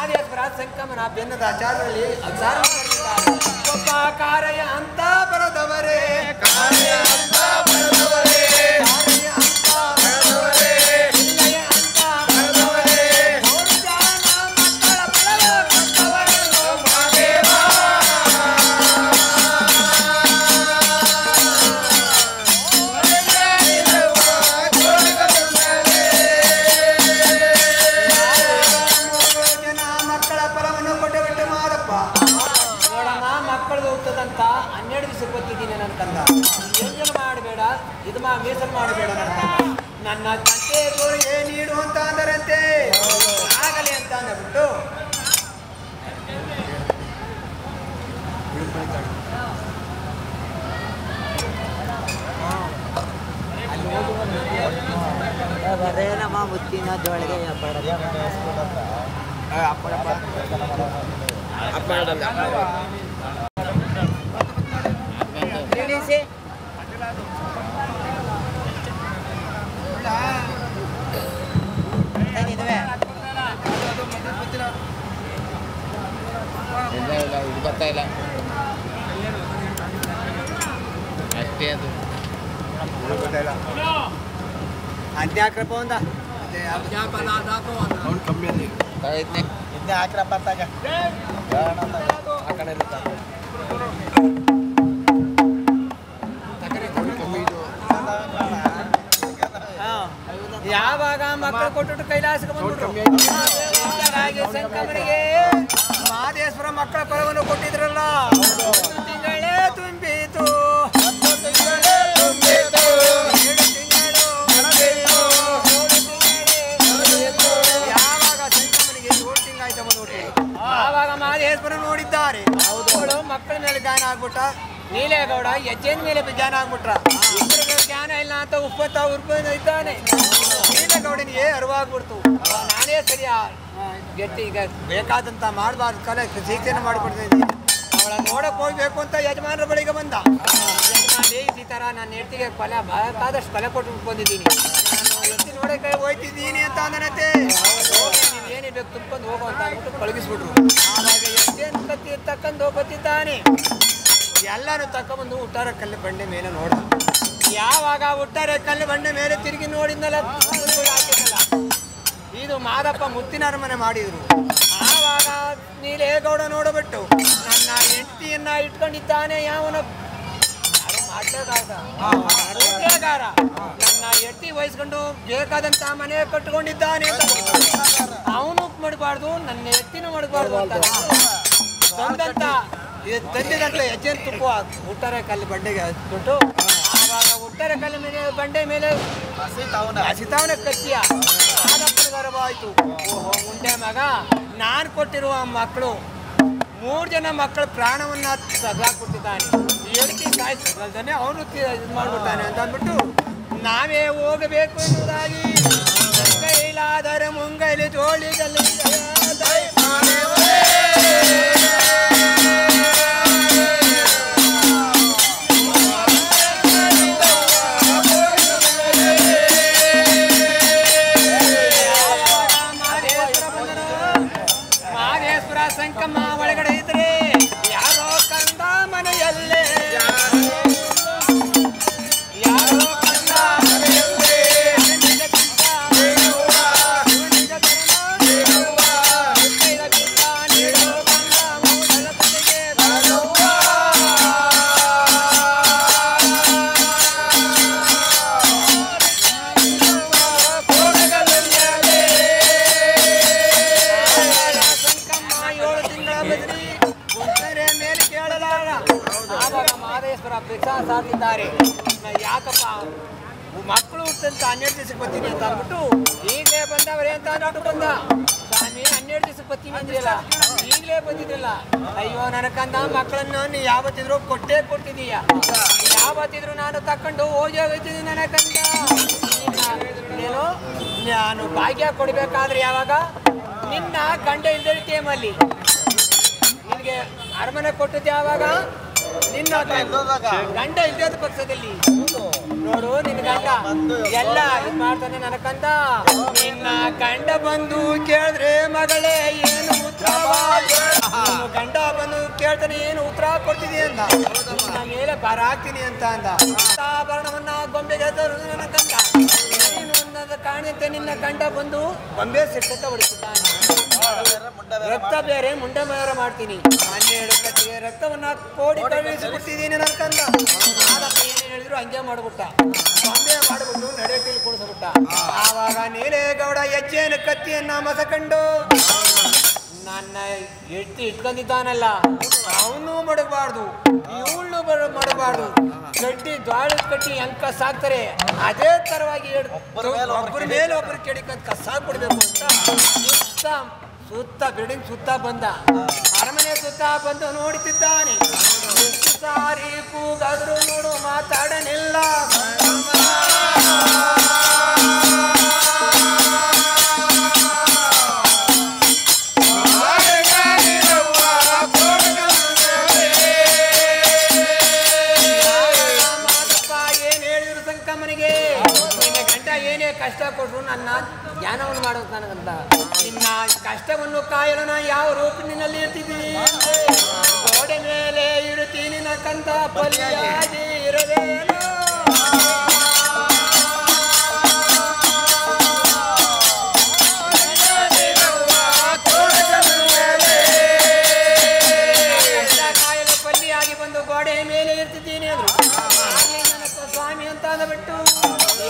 ಆದಿಯಾಸ್ಪರ ಸಂಕಮನ ಬೆನ್ನದ ಆಚಾರದಲ್ಲಿ ಅಚಾರ ಮಾಡಿದ್ದಾರೆ. ಒಬ್ಬ ಕಾರ್ಯ ಅಂತ ಬರದವರೇ ಕಾರ್ಯ ಅಂತ ಬರದವರೇ ಕಾರ್ಯ ಅಂತ ಬರದವರೇ ಇಲ್ಲಯ ಅಂತ ಬರದವರೇ ಮೂರು ಜನ ಮಕ್ಕಳ ಬಲವ ಕೊಟ್ಟವರನ್ನು ಮಹಾದೇವ ಮಕ್ಕಳ ಫಲವನ್ನು ಕೊಟ್ಟಬಿಟ್ಟು ಮಾರಪ್ಪ ನೋಡಮ್ಮ ಮಕ್ಕಳು ಹೋಗ್ತದಂತ 12 ದಿವಸ ಗೊತ್ತಿದ್ದೀನಿ ನನ್ಕಂದ ಯೋಜನೆ ಮಾಡಬೇಡ ಇದು ಮೀಸಲು ಮಾಡಬೇಡ ನನ್ನ ತಂದೆ ಗೋರಿಗೆ ನೀಡು ಅಂತ ಅಂದರಂತೆ ಆಗಲಿ ಅಂತ ಅಂದ್ಬಿಟ್ಟು ಬರೇನಮ್ಮ ಮುತ್ತಿನ ಜೋಳಿಗೆ ತಿಳಿಸಿ ಏನಿದೆ ಇದು ಬರ್ತಾ ಇಲ್ಲ ಅಷ್ಟೇ ಅದು ಅದ್ಯಾಕ್ರಪ್ಪ ಒಂದ ಇದನ್ನೇ ಹಾಕ್ರಪ್ಪ ಅಂತಾಗ ಆ ಕಡೆ ಯಾವಾಗ ಮಕ್ಕಳು ಕೊಟ್ಟು ಕೈಲಾಸಕ್ಕೆ ಬಂದ್ಬಿಟ್ರು ಸಂಕಮನಿಗೆ ಮಹದೇಶ್ವರ ಮಕ್ಕಳ ಫಲವನ್ನು ಕೊಟ್ಟಿದ್ರಲ್ಲ ತಿಂಗಳೇ ತುಂಬಿತು ಯಾವಾಗ ಸಂಕಮನಿಗೆ 7 ತಿಂಗಳಾಯ್ತು ಬಂದ್ಬಿಟ್ಟು ಆವಾಗ ಮಹದೇಶ್ವರ ನೋಡಿದ್ದಾರೆ ಅವಳು ಮಕ್ಕಳ ಮೇಲೆ ಜ್ಞಾನ ಆಗ್ಬಿಟ್ಟ ನೀಲೇಗೌಡ ಹೆಜ್ಜೆನ ಮೇಲೆ ಜ್ಞಾನ ಆಗ್ಬಿಟ್ರ ಜ್ಞಾನ ಇಲ್ಲ ಅಂತ ಉರ್ಪ ಇದ್ದಾನೆ ನೀಲೇಗೌಡನಿಗೆ ಅರಿವಾಗ್ಬಿಡ್ತು ನಾನೇ ಸರಿಯ ಗಟ್ಟಿ ಈಗ ಬೇಕಾದಂತ ಮಾಡಬಾರ್ದು ಕಲೆ ಶಿಕ್ಷಣ ಮಾಡಿಕೊಡ್ತೀನಿ ಅವಳ ನೋಡಕ್ ಹೋಗ್ಬೇಕು ಅಂತ ಯಜಮಾನರ ಬಳಿಗೆ ಬಂದ ಯಜಮಾನ್ರಿ ಈ ಥರ ನನ್ನ ಹೆಂಡತಿಗೆ ಕೊಲೆ ಬೇಕಾದಷ್ಟು ಕೊಲೆ ಕೊಟ್ಟು ಬಂದಿದ್ದೀನಿ ನಾನು ಎತ್ತಿ ನೋಡಕ್ಕೆ ಹೋಯ್ತಿದ್ದೀನಿ ಅಂತ ಅಂದನತೆ ಏನೇ ಬೇಕು ತುಂಬ್ಕೊಂಡು ಹೋಗೋ ಅಂತ ಅಂದ್ಬಿಟ್ಟು ಕಳಗಿಸ್ಬಿಟ್ರು ಆವಾಗ ಎಷ್ಟೇನು ಕತ್ತಿ ತಕ್ಕಂದು ಬರ್ತಿದ್ದಾನೆ ಎಲ್ಲರೂ ತಕೊಂಡ್ಬಂದು ಉಟ್ಟಾರ ಕಲ್ಲು ಬಂಡೆ ಮೇಲೆ ನೋಡ ಯಾವಾಗ ಉಟ್ಟಾರೆ ಕಲ್ಲು ಬಂಡೆ ಮೇಲೆ ತಿರುಗಿ ನೋಡಿದ್ನಲ್ಲ ಇದು ಮಾದಪ್ಪ ಮುತ್ತಿನ ಅರಮನೆ ಮಾಡಿದ್ರು ಆವಾಗ ನೀಲೇಗೌಡ ನೋಡಬಿಟ್ಟು ನನ್ನ ಹೆಂಡತಿಯನ್ನ ಇಟ್ಕೊಂಡಿದ್ದಾನೆ ಯಾವನ ಉದ್ಯೋಗಾರ ನನ್ನ ಹೆಂಡತಿ ವಹಿಸ್ಕೊಂಡು ಬೇಕಾದಂತ ಮನೆ ಕಟ್ಕೊಂಡಿದ್ದಾನೆ ಅಂತ ಅವನು ಮಾಡಬಾರ್ದು ನನ್ನ ಹೆಂಡತಿನೂ ಮಾಡಬಾರ್ದು ಅಂತ ತಂದಂತ ತಂದಿದಂತ ಹೆಜ್ಜೆನ್ ತುಪ್ಪ ಉಟ್ಟರೆ ಕಲ್ಲು ಬಂಡೆಗೆ ಹಚ್ಬಿಟ್ಟು ಆವಾಗ ಉಟ್ಟರೆ ಕಲ್ಲು ಮೇಲೆ ಬಂಡೆ ಮೇಲೆ ಹಸಿತಾವನ ಕತ್ತಿಯ ಮಾದಪ್ಪನ ಗರ್ಭ ಆಯ್ತು ಓಹೋ ಮುಂಡೆ ಮಗ ನಾನು ಕೊಟ್ಟಿರುವ ಮಕ್ಕಳು 3 ಜನ ಮಕ್ಕಳ ಪ್ರಾಣವನ್ನ ತೆಗೆದಾಕ್ಬಿಟ್ಟಿದ್ದಾನೆ ಹೆಂಡತಿ ಸಾಯಿಸಿದ್ದಾನೆ ಅವನು ಇದು ಮಾಡ್ಬಿಟ್ಟಾನೆ ಅಂತ ಅಂದ್ಬಿಟ್ಟು ನಾವೇ ಹೋಗಬೇಕು ಎನ್ನುವುದಾಗಿ ಕೈಲಾದರೆ ಮುಂಗೈಲಿ ಜೋಳಿದಲ್ಲಿ ಸಂಕಮ್ಮ ಒಳಗಡೆ ಇದ್ರೆ ಯಾರೋ ಕಂದ ಮನೆಯಲ್ಲೇ ಯಾರೋ ಕಂದ ಮನೆಯಲ್ಲೇ ಸಾಧಿದ್ದಾರೆ ಯಾಕಪ್ಪ ಮಕ್ಕಳು ಹುಟ್ಟಂತ 12 ದಿವಸಕ್ಕೆ ಬರ್ತೀನಿ ಅಂತ ಅಂದ್ಬಿಟ್ಟು ಈಗಲೇ ಬಂದವರೇ ಅಂತ ಅಂದ್ಬಿಟ್ಟು ಬಂದ ಸ್ವಾಮಿ 12 ದಿವಸಕ್ಕೆ ಬರ್ತೀನಿ ಅಂದ್ರಲ್ಲ ಈಗಲೇ ಬಂದಿದ್ರಲ್ಲ ಅಯ್ಯೋ ನನಕಂದ ಮಕ್ಕಳನ್ನು ನೀ ಯಾವತ್ತಿದ್ರು ಕೊಟ್ಟೇ ಕೊಟ್ಟಿದೀಯ ಯಾವತ್ತಿದ್ರು ನಾನು ತಕೊಂಡು ಹೋಗಿ ಹೋಗ್ತೀನಿ ನನಕಂದ ನೀನು ನಾನು ಭಾಗ್ಯ ಕೊಡ್ಬೇಕಾದ್ರೆ ಯಾವಾಗ ನಿನ್ನ ಗಂಡ ಇಲ್ದೇ ಟೈಮಲ್ಲಿ ನಿನಗೆ ಅರಮನೆ ಕೊಟ್ಟದ್ದು ಯಾವಾಗ? ನಿನ್ನ ಗಂಡ ಇಲ್ಲದ ಪಕ್ಷದಲ್ಲಿ ನೋಡು, ನಿನ್ನ ಗಂಡ ಎಲ್ಲ ಇದು ಮಾಡ್ತಾನೆ. ನನ್ನ ಕಂದ, ನಿನ್ನ ಗಂಡ ಬಂದು ಕೇಳಿದ್ರೆ ಮಗಳೇ ಏನು ಉತ್ತರ, ಗಂಡ ಬಂದು ಕೇಳ್ತಾನೆ ಏನು ಉತ್ತರ ಕೊಡ್ತಿದಿ ಅಂತ, ನನ್ನ ಮೇಲೆ ಬರ ಹಾಕ್ತೀನಿ ಅಂತ ಅಂದ. ಆಭರಣವನ್ನ ಗೊಂಬೆಗೆ ನನ್ನ ಗಂಡ ನೀನು ಕಾಣುತ್ತೆ. ನಿನ್ನ ಗಂಡ ಬಂದು ಗೊಂಬೆ ಸಿಕ್ಕ ಹೊಡಿಸುತ್ತಾನೆ. ರಕ್ತ ಬೇರೆ ಮುಂಡೆ ಬೇರೆ ಮಾಡ್ತೀನಿ. 12 ಕಟ್ಟಿಗೆ ರಕ್ತವನ್ನ ಕೋಡಿ ಕಳಿಸಿಬಿಡ್ತಿದ್ದೀನಿ ನನ್ನ ಕಂದ. ಮಾದಪ್ಪ ಏನೇನು ಹೇಳಿದ್ರು ಹಂಗೆ ಮಾಡ್ಬಿಟ್ಟ. ಗೊಂಬೆ ಮಾಡ್ಬಿಟ್ಟು ನಡೆಯಲ್ಲಿ ಕೂಡಿಸ್ಬಿಟ್ಟ. ಆವಾಗ ನೀಲೇಗೌಡ ಹೆಜ್ಜೆನ ಕತ್ತಿಯನ್ನ ಮಸಕಂಡು ನನ್ನ ಎತ್ತಿ ಇಟ್ಕೊಂಡಿದ್ದಾನಲ್ಲ, ಅವನು ಮಡಗಬಾರ್ದು, ಇವಳು ಮಾಡಬಾರ್ದು. ಕಟ್ಟಿ ದ್ವಾಳದ ಕಟ್ಟಿ ಅಂಕ ಸಾಕ್ತಾರೆ, ಅದೇ ತರವಾಗಿ ಒಬ್ಬರ ಮೇಲೆ ಒಬ್ಬರು ಕೆಡಿಕಂತ ಕಸ ಕೊಡ್ಬೇಕು ಅಂತ ಸುತ್ತ ಬಿಲ್ಡಿಂಗ್ ಸುತ್ತ ಬಂದ. ಅರಮನೆ ಸುತ್ತ ಬಂದು ನೋಡುತ್ತಿದ್ದಾನೆ. ಎಷ್ಟು ಸಾರಿ ಕೂಗಾದ್ರು ನೋಡು ಮಾತಾಡನಿಲ್ಲ. ಕಷ್ಟ ಕೊಟ್ಟರು ನನ್ನ ಜ್ಞಾನವನ್ನು ಮಾಡೋದು ನನಗಂತ. ನಿನ್ನ ಕಷ್ಟವನ್ನು ಕಾಯಲು ನಾ ಯಾವ ರೂಪಿನಲ್ಲಿ ಇರ್ತಿದ್ದೀನಿ, ಗೋಡೆ ಮೇಲೆ ಇರುತ್ತೀನಿ ನಕ್ಕಂತ ಪಲ್ಯಾಗಿ ಇರಲೇನು. ಕಾಯಲು ಪಲ್ಲಿಯಾಗಿ ಬಂದು ಗೋಡೆ ಮೇಲೆ ಇರ್ತಿದ್ದೀನಿ ಅಂದ್ರು. ನನ್ನ ಸ್ವಾಮಿ ಅಂತ ಅಂದ್ಬಿಟ್ಟು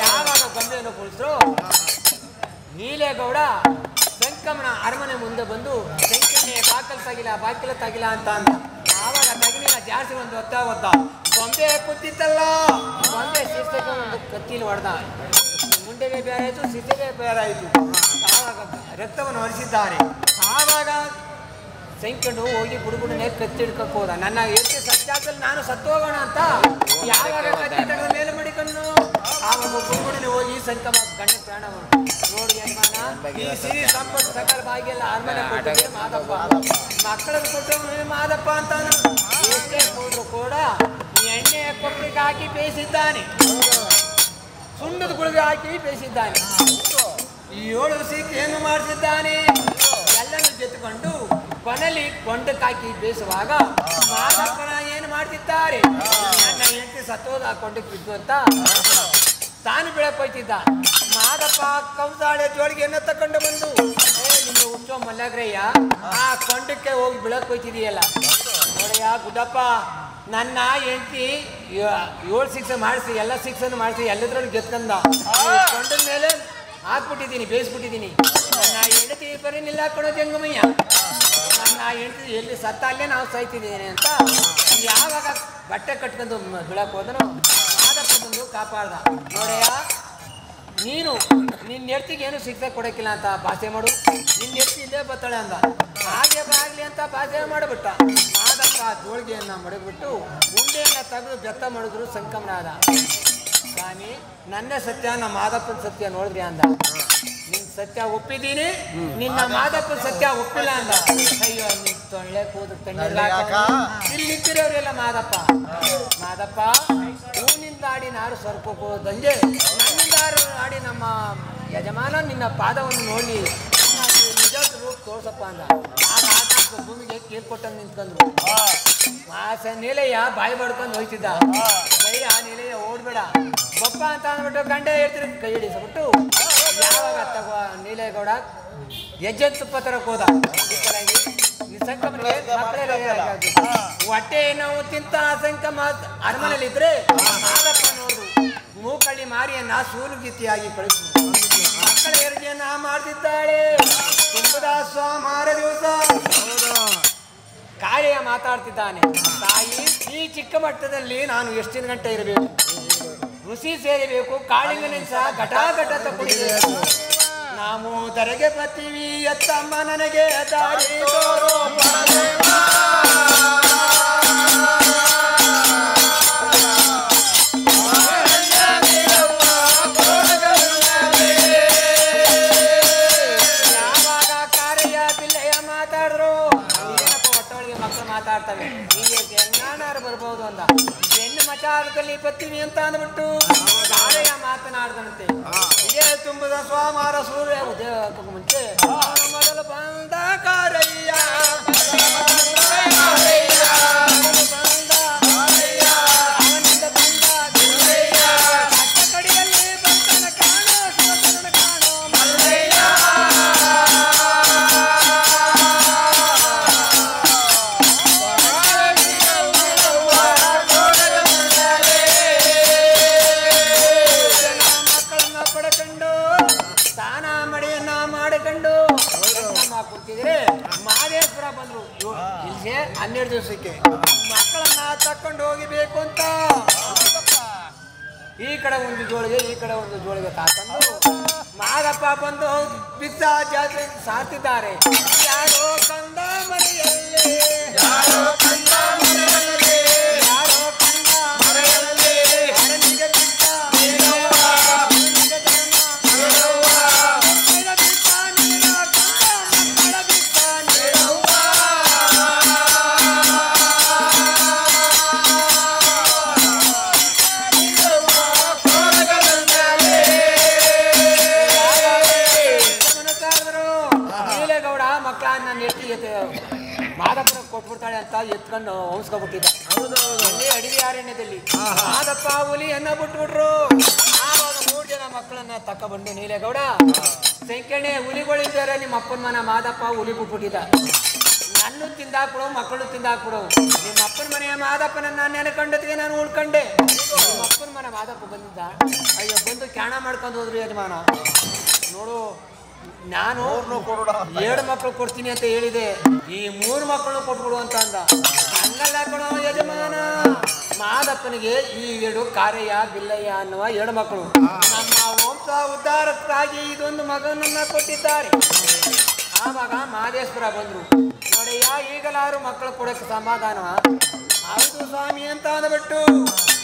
ಯಾವಾಗ ಗೊಂಬೆಯನ್ನು ಕುಳಿಸ್ರು, ನೀಲೇಗೌಡ ಸಂಕಮನ ಅರಮನೆ ಮುಂದೆ ಬಂದು ಸಂಕಮನೆ ಬಾಕಿಲ ತಗಿಲ ಅಂತ ಅಂದ. ಆವಾಗ ತಗಿಲಿನ ಜಾಸ್ತಿ ಒಂದು ಒತ್ತ ಗೊಂಬೆ ಕೂತಿತ್ತಲ್ಲ, ಗೊಂಬೆ ಶಿಸ್ತಕ್ಕೆ ಒಂದು ಕತ್ತಿಲಿ ಹೊಡೆದ. ಮುಂಡೆಗೆ ಬೇರೆ ಆಯಿತು, ಶಿಸ್ತಿಗೆ ಬೇರೆ ಆಯಿತು. ಆವಾಗ ರಕ್ತವನ್ನು ಹೊರಿಸಿದ್ದಾರೆ. ಆವಾಗ ಸಂಕಂಡು ಹೋಗಿ ಬುಡುಗುಡನೆ ಕತ್ತಿ ಹಿಡ್ಕಕ್ಕೆ ಹೋದ. ನನ್ನ ಎಷ್ಟು ಸತ್ಯಾದಲ್ಲಿ ನಾನು ಸತ್ತು ಹೋಗೋಣ ಅಂತ ಯಾವಾಗ ಕತ್ತಿ ತೆಗೆದ ಮೇಲೆ ಮಡಿಕೊಂಡು ಆವಾಗ ಬುಡುಗುಡನೆ ಹೋಗಿ ಸಂಕಮ ಗಂಡ ಪ್ರಾಣ ನೋಡಿ ಯಜಮಾನ, ಈ ಸಿರಿ ಸಂಪತ್ತು ಸಕಲ ಬಾಗಿಯೆಲ್ಲ ಅರಮನೆ ಕೊಟ್ಟಿದೆ ಮಾದಪ್ಪ, ಮಕ್ಕಳನ್ನು ಕೊಟ್ಟು ಮಾದಪ್ಪ ಅಂತ ಎಷ್ಟೇ ಹೋದ್ರು ಕೂಡ ಎಣ್ಣೆ ಕೊಬ್ಬರಿಗೆ ಹಾಕಿ ಬೇಯಿಸಿದ್ದಾನೆ, ಸುಣ್ಣದ ಗುಳಿಗೆ ಹಾಕಿ ಬೇಯಿಸಿದ್ದಾನೆ. 7 ಸೀಕೆಯನ್ನು ಮಾಡಿಸಿದ್ದಾನೆ. ಎಲ್ಲನೂ ಜೊತೆಕೊಂಡು ಕೊನೆಯಲ್ಲಿ ಕೊಂಡಕ್ಕೆ ಹಾಕಿ ಬೇಯಿಸುವಾಗ ಮಾದಪ್ಪನ ಏನು ಮಾಡ್ತಿದ್ದಾರೆ, ನನ್ನ ಹೆಂಡತಿ ಸತ್ತೋದ ಕೊಂಡಕ್ಕೆ ಬಿದ್ದು ಅಂತ ತಾನು ಬೆಳಕ್ ಹೋಯ್ತಿದ್ದ. ಮಾದಪ್ಪ ಕಂಸಾಳೆ ಜೋಳಿಗೆಯನ್ನು ತಕೊಂಡು ಬಂದು, ನಿನ್ನ ಹುಚ್ಚೋ ಮಲ್ಲಗ್ರಯ್ಯ, ಆ ಕೊಂಡಕ್ಕೆ ಹೋಗಿ ಬೆಳಕ್ ಹೋಯ್ತಿದೀಯಲ್ಲ ನೋಡಯ್ಯ ಗುಡ್ಡಪ್ಪ, ನನ್ನ ಹೆಂಡತಿ 7 ಶಿಕ್ಷೆ ಮಾಡಿಸಿ ಎಲ್ಲ ಶಿಕ್ಷೆಯನ್ನು ಮಾಡಿಸಿ ಎಲ್ಲದ್ರಲ್ಲೂ ಗೆತ್ಕಂದ ಕೊಂಡದ ಮೇಲೆ ಹಾಕ್ಬಿಟ್ಟಿದ್ದೀನಿ, ಬೇಯಿಸ್ಬಿಟ್ಟಿದ್ದೀನಿ. ನನ್ನ ಹೆಂಡತಿ ಬರೀ ನಿಲ್ಲಾಕೊಳ್ಳೋ ಜಂಗಮಯ್ಯ, ನನ್ನ ಹೆಂಡತಿ ಎಲ್ಲಿ ಸತ್ತ ಅಲ್ಲೇ ನಾವು ಸಾಯ್ತಿದ್ದೀನಿ ಅಂತ ಯಾವಾಗ ಬಟ್ಟೆ ಕಟ್ಕೊಂಡು ಬೆಳಕ್ ಹೋದನು ಮಾದಪ್ಪ ಬಂದು ಕಾಪಾಡ್ದ. ನೋಡಯ್ಯ, ನೀನು ನಿನ್ನ ಹೆಂಡತಿಗೆ ಏನು ಶಿಕ್ಷೆ ಕೊಡೋಕ್ಕಿಲ್ಲ ಅಂತ ಭಾಷೆ ಮಾಡು, ನಿನ್ನ ಹೆಂಡತಿ ಇಲ್ಲೇ ಬರ್ತಾಳೆ ಅಂದ. ಹಾಗೆ ಬಾಗ್ಲಿ ಅಂತ ಭಾಷೆ ಮಾಡಿಬಿಟ್ಟ. ಮಾದಪ್ಪ ಜೋಳಿಗೆಯನ್ನು ಮಡಗ್ಬಿಟ್ಟು ಉಂಡೆಯನ್ನು ತೆಗೆದು ಬೆತ್ತ ಮಾಡಿದ್ರು ಸಂಕಮನಾದ. ಸ್ವಾಮಿ, ನನ್ನ ಸತ್ಯ ನಮ್ಮ ಮಾದಪ್ಪನ ಸತ್ಯ ನೋಡಿದ್ರಿ ಅಂದ. ನಿನ್ನ ಸತ್ಯ ಒಪ್ಪಿದ್ದೀನಿ, ನಿನ್ನ ಮಾದಪ್ಪನ ಸತ್ಯ ಒಪ್ಪಿಲ್ಲ ಅಂದ. ಅಯ್ಯೋ, ನಿನ್ ತೊಳ್ಳೆ ಕೂದು ಇಲ್ಲಿ ನಿಂತಿರೋರೆಲ್ಲ ಮಾದಪ್ಪ ಹೂನಿಂದ ಆಡಿ ನಾರು ಸ್ವರ್ಪೋದಂಗೆ ನನ್ನಿಂದ ಆಡಿ ನಮ್ಮ ಯಜಮಾನ ನಿನ್ನ ಪಾದವನ್ನು ನೋಡಿ ನಿಜ ರೂಪ ತೋರ್ಸಪ್ಪ ಅಂದ. ಆಗ ಭೂಮಿಗೆ ಕೇಳ್ಕೊಟ್ಟಂಗೆ ನಿಂತ್ಕೊಂಡ್ರು. ನೀಲಯ್ಯ ಬಾಯಿ ಬಡ್ಕೊಂಡು ಹೋಯ್ತಿದ್ದ. ಬೈಯ ನೀಲಯ್ಯ ಓಡ್ಬೇಡ ಬಪ್ಪ ಅಂತ ಅಂದ್ಬಿಟ್ಟು ಗಂಡ ಹೇಳ್ತಿರ ಕೈ ಹಿಡಿಸ್ಬಿಟ್ಟು ಯಾವಾಗ ತಗೋ ನೀಲೇಗೌಡ ಹೆಜ್ಜೆ ತುಪ್ಪ ತರಕ್ ಹೋದ. ಹೊಟ್ಟೆ ನಾವು ತಿಂತ ಸಂಕಮ ಅರಮನೆಯಲ್ಲಿ ಇದ್ರೆ ಮಾದಪ್ಪ ನೋಡು ಮೂಕಳ್ಳಿ ಮಾರಿಯನ್ನ ಸೂಲುಗೀತಿಯಾಗಿ ಕಳಿಸಿದ್ರು. ಮಕ್ಕಳ ಹೆರಿಗೆಯನ್ನ ಮಾಡ್ತಿದ್ದಾಳೆ. ತುಂಬದ ಸೋಮವಾರ ದಿವಸ ಕಾಳೆಯ ಮಾತಾಡ್ತಿದ್ದಾನೆ. ತಾಯಿ, ಈ ಚಿಕ್ಕ ಮಟ್ಟದಲ್ಲಿ ನಾನು ಎಷ್ಟಿನ ಗಂಟೆ ಇರಬೇಕು, ಋಷಿ ಸೇರಬೇಕು, ಕಾಳಿಂಗನ ಸಹ ಘಟಾಘಟ ತಗೊಳ್ಬೇಕು. ನಾವು ದರೆಗೆ ಬರ್ತೀವಿ, ಎತ್ತಮ್ಮ ನನಗೆ ದಾರಿ ತೋರೋ. ಯಾವಾಗ ಕಾರ್ಯ ಬಿಲ್ಲೆಯ ಮಾತಾಡಿದ್ರು, ಏನಪ್ಪ ಒಟ್ಟೊಳಗೆ ಮಕ್ಕಳು ಸ್ವಾಮಿ ಹೀಗೆ ಹೆಣ್ಣಾರು ಬರ್ಬೋದು ಅಂದ. ಹೆಣ್ಣು ಮಚಾರದಲ್ಲಿ ಬತ್ತೀನಿ ಅಂತ ಅಂದ್ಬಿಟ್ಟು ಕಾರೆಯ ಮಾತನಾಡ್ದಂತೆ. ಇದೇ ತುಂಬದ ಸ್ವಾಮಾರ ಸೂರ್ಯ ಉದಯಕ್ಕೂ ಮುಂಚೆ ಮೊದಲು ಬಂದ ಕಾರಯ್ಯ ಮಾದೇಶ್ವರ ಬಂದ್ರು. 12 ದಿವಸಕ್ಕೆ ಮಕ್ಕಳನ್ನ ತಕೊಂಡು ಹೋಗಿಬೇಕು ಅಂತ ಈ ಕಡೆ ಒಂದು ಜೋಳಿಗೆ ಈ ಕಡೆ ಒಂದು ಜೋಳಿಗೆ ತಾಕಂಡು ಮಾದಪ್ಪ ಬಂದು ಭಿಕ್ಷಾ ಜಾತ್ರೆ ಸಾರ್ತಿದ್ದಾರೆ. ಯಾರೋ ಕಂದ ಮನೆಯಲ್ಲಿ ಯಾರೋ ಕಂದ ಮನೆಯಲ್ಲಿ ಯಾರೋ ಕಂದ ಮನೆಯಲ್ಲಿ ಅರನಿಗೆ ಭಿಕ್ಷ ಮಾದಪ್ಪನ ಕೊಟ್ಬಿಡ್ತಾಳೆ ಅಂತ ಎತ್ಕೊಂಡು ಹೊಂಸ್ಕೊಬಿಟ್ಟಿದ್ದ. ಅಲ್ಲಿ ಅಡವಿ ಅರಣ್ಯದಲ್ಲಿ ಮಾದಪ್ಪ ಹುಲಿಯನ್ನ ಬಿಟ್ಬಿಟ್ರು. ಆವಾಗ 3 ಜನ ಮಕ್ಕಳನ್ನ ತಕೊಂಡ್ಬಂದು ನೀಲೇಗೌಡ ಸಂಖ್ಯೆಣೆ ಹುಲಿಗಳಿದ್ದಾರೆ ನಿಮ್ಮ ಅಪ್ಪನ ಮನ ಮಾದಪ್ಪ ಹುಲಿ ಬಿಟ್ಬಿಟ್ಟಿದ್ದ. ನನ್ನ ತಿಂದಾಕ್ಬಿಡು ಮಕ್ಕಳು ತಿಂದಾಕ್ಬಿಡು. ನಿಮ್ಮ ಅಪ್ಪನ ಮನೆಯ ಮಾದಪ್ಪನನ್ನ ನೆನಕೊಂಡತಿಗೆ ನಾನು ಉಳ್ಕೊಂಡೆ. ನಿಮ್ಮ ಅಪ್ಪನ ಮನೆ ಮಾದಪ್ಪ ಬಂದಿದ್ದ. ಅಯ್ಯೋ ಬಂದು ಕ್ಯಾಣ ಮಾಡ್ಕೊಂಡು ಹೋದ್ರು ಯಜಮಾನ. ನೋಡು ನಾನು 2 ಮಕ್ಕಳು ಕೊಡ್ತೀನಿ ಅಂತ ಹೇಳಿದೆ, ಈ 3 ಮಕ್ಕಳು ಕೊಟ್ಬಿಡು ಅಂತ ಅಂದ. ಹಂಗಲ್ಲ ಕಣೋ ಯಜಮಾನ, ಮಾದಪ್ಪನಿಗೆ ಈ 2 ಕಾರಯ್ಯ ಬಿಲ್ಲಯ್ಯ ಅನ್ನುವ 2 ಮಕ್ಕಳು ನಮ್ಮ ವಂಶ ಉದ್ಧಾರಕ್ಕಾಗಿ ಇದೊಂದು ಮಗನನ್ನ ಕೊಟ್ಟಿದ್ದಾರೆ. ಆವಾಗ ಮಾದೇಶ್ವರ ಬಂದ್ರು. ನೋಡಯ್ಯ ಈಗಲಾರು ಮಕ್ಕಳು ಕೊಡಕ್ಕೆ ಸಮಾಧಾನ. ಹೌದು ಸ್ವಾಮಿ ಅಂತ ಅಂದ್ಬಿಟ್ಟು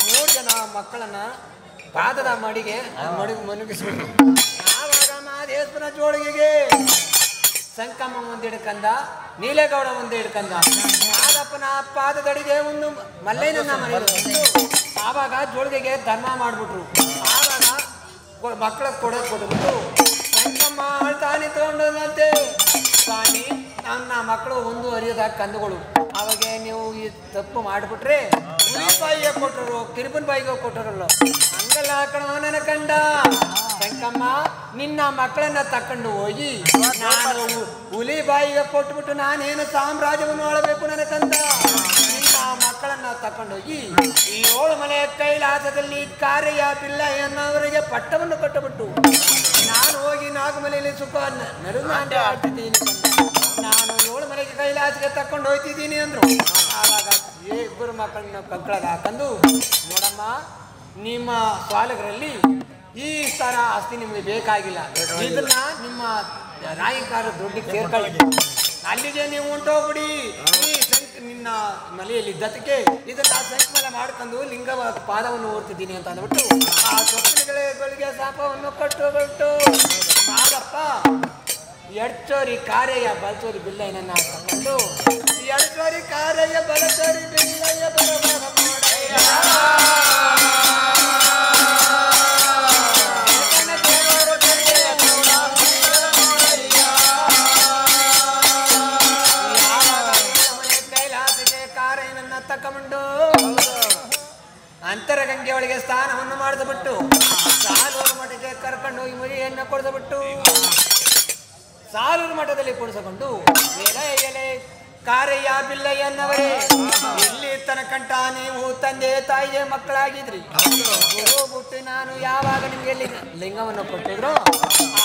3 ಜನ ಮಕ್ಕಳನ್ನ ಪಾದದ ಮಡಿಗೆ ಮನುಗಿಸ್ಬಿಟ್ಟು ಆವಾಗ ಮಾದೇಶ್ವರ ಜೋಳಿಗೆಗೆ ಸಂಕಮ್ಮ ಒಂದು ಹಿಡ್ಕಂದ, ನೀಲೇಗೌಡ ಒಂದು ಹಿಡ್ಕಂದ. ಮಾದಪ್ಪನ ಪಾದದಡಿಗೆ ಒಂದು ಮಲ್ಲಯ್ಯನನ್ನ ಮನೆಯಲ್ಲಿ ಆವಾಗ ಜೋಳಿಗೆಗೆ ಧರ್ಮ ಮಾಡ್ಬಿಟ್ರು. ಆವಾಗ ಮಕ್ಕಳ ಕೊಟ್ಬಿಟ್ಟು ಸಂಕಮ್ಮ ಅಳ್ತಾ ನಿಂತ್ಕೊಂಡಂತೆ, ಸ್ವಾಮಿ ನನ್ನ ಮಕ್ಕಳು ಒಂದು ಅರಿಯದ ಕಂದುಗಳು, ಅವಾಗ ನೀವು ಈ ತಪ್ಪು ಮಾಡಿಬಿಟ್ರೆ ಹುಲಿ ಬಾಯಿಗೆ ಕೊಟ್ಟರು ಕಿರುಬನ್ ಬಾಯಿಗೆ ಕೊಟ್ಟರಲ್ಲ, ಹಂಗಲ್ಲ ಕಣೋ ನನ್ನ ಕಂಡ. ಸಂಕಮ್ಮ ನಿನ್ನ ಮಕ್ಕಳನ್ನ ತಕೊಂಡು ಹೋಗಿ ನಾನು ಹುಲಿ ಬಾಯಿಗೆ ಕೊಟ್ಬಿಟ್ಟು ನಾನೇನು ಸಾಮ್ರಾಜ್ಯವನ್ನು ಆಳಬೇಕು ನನ್ನ ಕಂದ. ನಿನ್ನ ಮಕ್ಕಳನ್ನ ತಕೊಂಡೋಗಿ ಈ 7 ಮನೆ ಕೈಲಾಸದಲ್ಲಿ ಕಾರಯ್ಯ ಪಿಲ್ಲಯ್ಯನವರಿಗೆ ಪಟ್ಟವನ್ನು ಕಟ್ಟಬಿಟ್ಟು ನಾನು ಹೋಗಿ ನಾಗಮಲೆಯಲ್ಲಿ ಸುಖ ನರುನಾಂಡೆ ಆಡ್ತಿದ್ದೀನಿ. ನಾನು 7 ಮನೆಗೆ ಕೈಲಾಸಕ್ಕೆ ತಕೊಂಡು ಹೋಗ್ತಿದ್ದೀನಿ ಅಂದ್ರು. ಆವಾಗ 2 ಮಕ್ಕಳನ್ನ ಕಂಕಳದ ಹಾಕಂದು, ನೋಡಮ್ಮ ನಿಮ್ಮ ಸ್ವಾಲಗರಲ್ಲಿ ಈ ಥರ ಆಸ್ತಿ ನಿಮಗೆ ಬೇಕಾಗಿಲ್ಲ, ಇದನ್ನ ನಿಮ್ಮ ರಾಯಕಾರ ದೊಡ್ಡಿಗೆ ಸೇರ್ಕೊಳ್ಳಿ, ಅಲ್ಲಿಗೆ ನೀವು ಹೊಂಟೋಗ್ಬಿಡಿ. ಈ ನಿನ್ನ ಮಲೆಯಲ್ಲಿ ದತ್ತಕ್ಕೆ ಇದನ್ನ ಸಂಕಮಲ ಮಾಡ್ಕೊಂಡು ಲಿಂಗ ಪಾದವನ್ನು ಓಡ್ತಿದ್ದೀನಿ ಅಂತ ಅಂದ್ಬಿಟ್ಟು ಆ ಸ್ವಪ್ನಗಳಿಗೆ ಶಾಪವನ್ನು ಕಟ್ಟುಬಿಟ್ಟು ಮಾದಪ್ಪ ಎಡ್ಚೋರಿ ಕಾರಯ್ಯ ಬಲಚೋರಿ ಬಿಲ್ಲಯ್ಯನನ್ನ ತಗೊಂಡು ಎಡ್ಚೋರಿ ಕಾರಯ್ಯ ಬಲಚೋರಿ ಬಿಲ್ಲಯ್ಯ ಬರಬರ ನೋಡಯ್ಯ ತಕೊಂಡು ಅಂತರಗಂಗೆ ಒಳಗೆ ಸ್ನಾನವನ್ನು ಮಾಡಿದ್ಬಿಟ್ಟು ಸಾಲೂರು ಮಠಕ್ಕೆ ಕರ್ಕೊಂಡು ಹೋಗಿ ಮರಿಯನ್ನು ಕೊಡಿದ್ಬಿಟ್ಟು ಸಾಲೂರು ಮಠದಲ್ಲಿ ಕುಡಿಸಿಕೊಂಡು ಎಲೆ ಕಾರಯ್ಯ ಬಿಲ್ಲಯ್ಯನವರೇ ಇಲ್ಲಿ ತನಕಂಟ ನೀವು ತಂದೆ ತಾಯಿಗೆ ಮಕ್ಕಳಾಗಿದ್ರಿ. ಹೋಗ್ಬಿಟ್ಟು ನಾನು ಯಾವಾಗ ನಿಮ್ಗೆ ಲಿಂಗವನ್ನು ಕೊಟ್ಟಿದ್ರು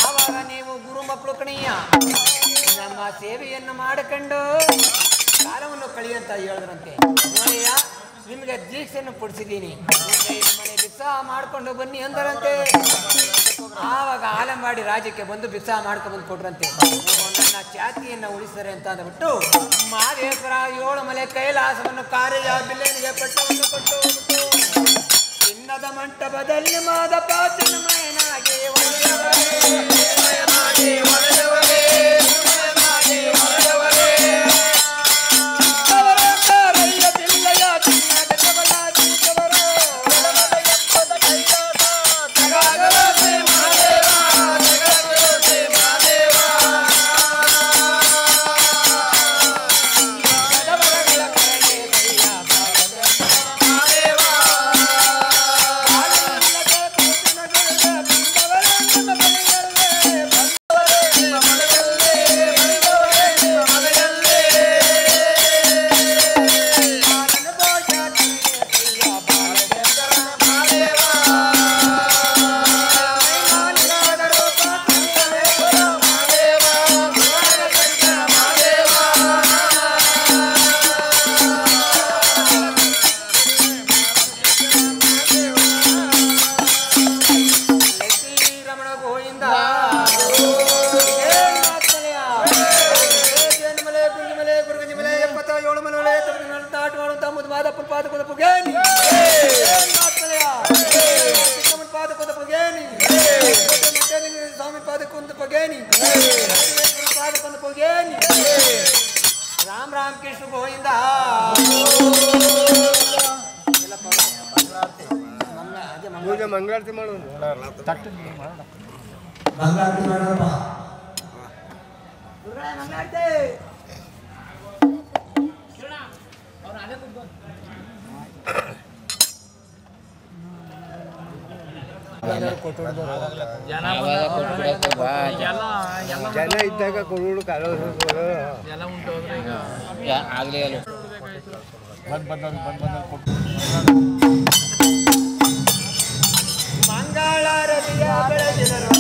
ಆವಾಗ ನೀವು ಗುರು ಮಕ್ಕಳು ಕಣೀಯ ನಮ್ಮ ಸೇವೆಯನ್ನು ಮಾಡಿಕೊಂಡು ಕಾಲವನ್ನು ಕಳಿಯಂತ ಹೇಳಿದ್ರಂತೆ. ನೋಡಯ್ಯ ನಿಮ್ಗೆ ದೀಕ್ಷೆಯನ್ನು ಕೊಡಿಸಿದ್ದೀನಿ, ಮನೆ ಭಿಕ್ಷಾ ಮಾಡ್ಕೊಂಡು ಬನ್ನಿ ಅಂದರಂತೆ. ಆವಾಗ ಆಲಂಬಾಡಿ ರಾಜ್ಯಕ್ಕೆ ಬಂದು ಭಿಕ್ಷಾ ಮಾಡ್ಕೊಂಡು ಬಂದು ಕೊಟ್ರಂತೆ. ನನ್ನ ಖ್ಯಾತಿಯನ್ನು ಉಳಿಸ್ತಾರೆ ಅಂತ ಅಂದ್ಬಿಟ್ಟು ಮಾದೇಶ್ವರ 7 ಮಲೆ ಕೈಲಾಸವನ್ನು ಕಾರಯ್ಯ ಬಿಲ್ಲಯ್ಯನಿಗೆ ಪಟ್ಟವನ್ನು ಕೊಟ್ಟು ಚಿನ್ನದ ಮಂಟಪದಲ್ಲಿ ಮಾದಪ್ಪ ಚಿನ್ಮಯನಾಗಿ ಅವರ ಪಗೇನಿ ಪಾದ ಬಂದು ಪಗೇನಿ ರಾಮ್ ರಾಮ್ ಕೃಷ್ಣ ಗೋವಿಂದ ಪೂಜೆ ಮಂಗಳಾರತಿ ಮಾಡೋದು ಮಂಗಳಾರತಿ ಮಾಡೋಣ ಮಂಗಳಾರತಿ ಜನ ಇದ್ದಾಗ ಕೊಡೋಡು ಕಾಲೋದು ಆಗ್ಲೇ ಮಂಗಳಾರತಿಯ ಬೆಳಗಿದರು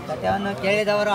ಕಥೆಯನ್ನು ಕೇಳಿದವರು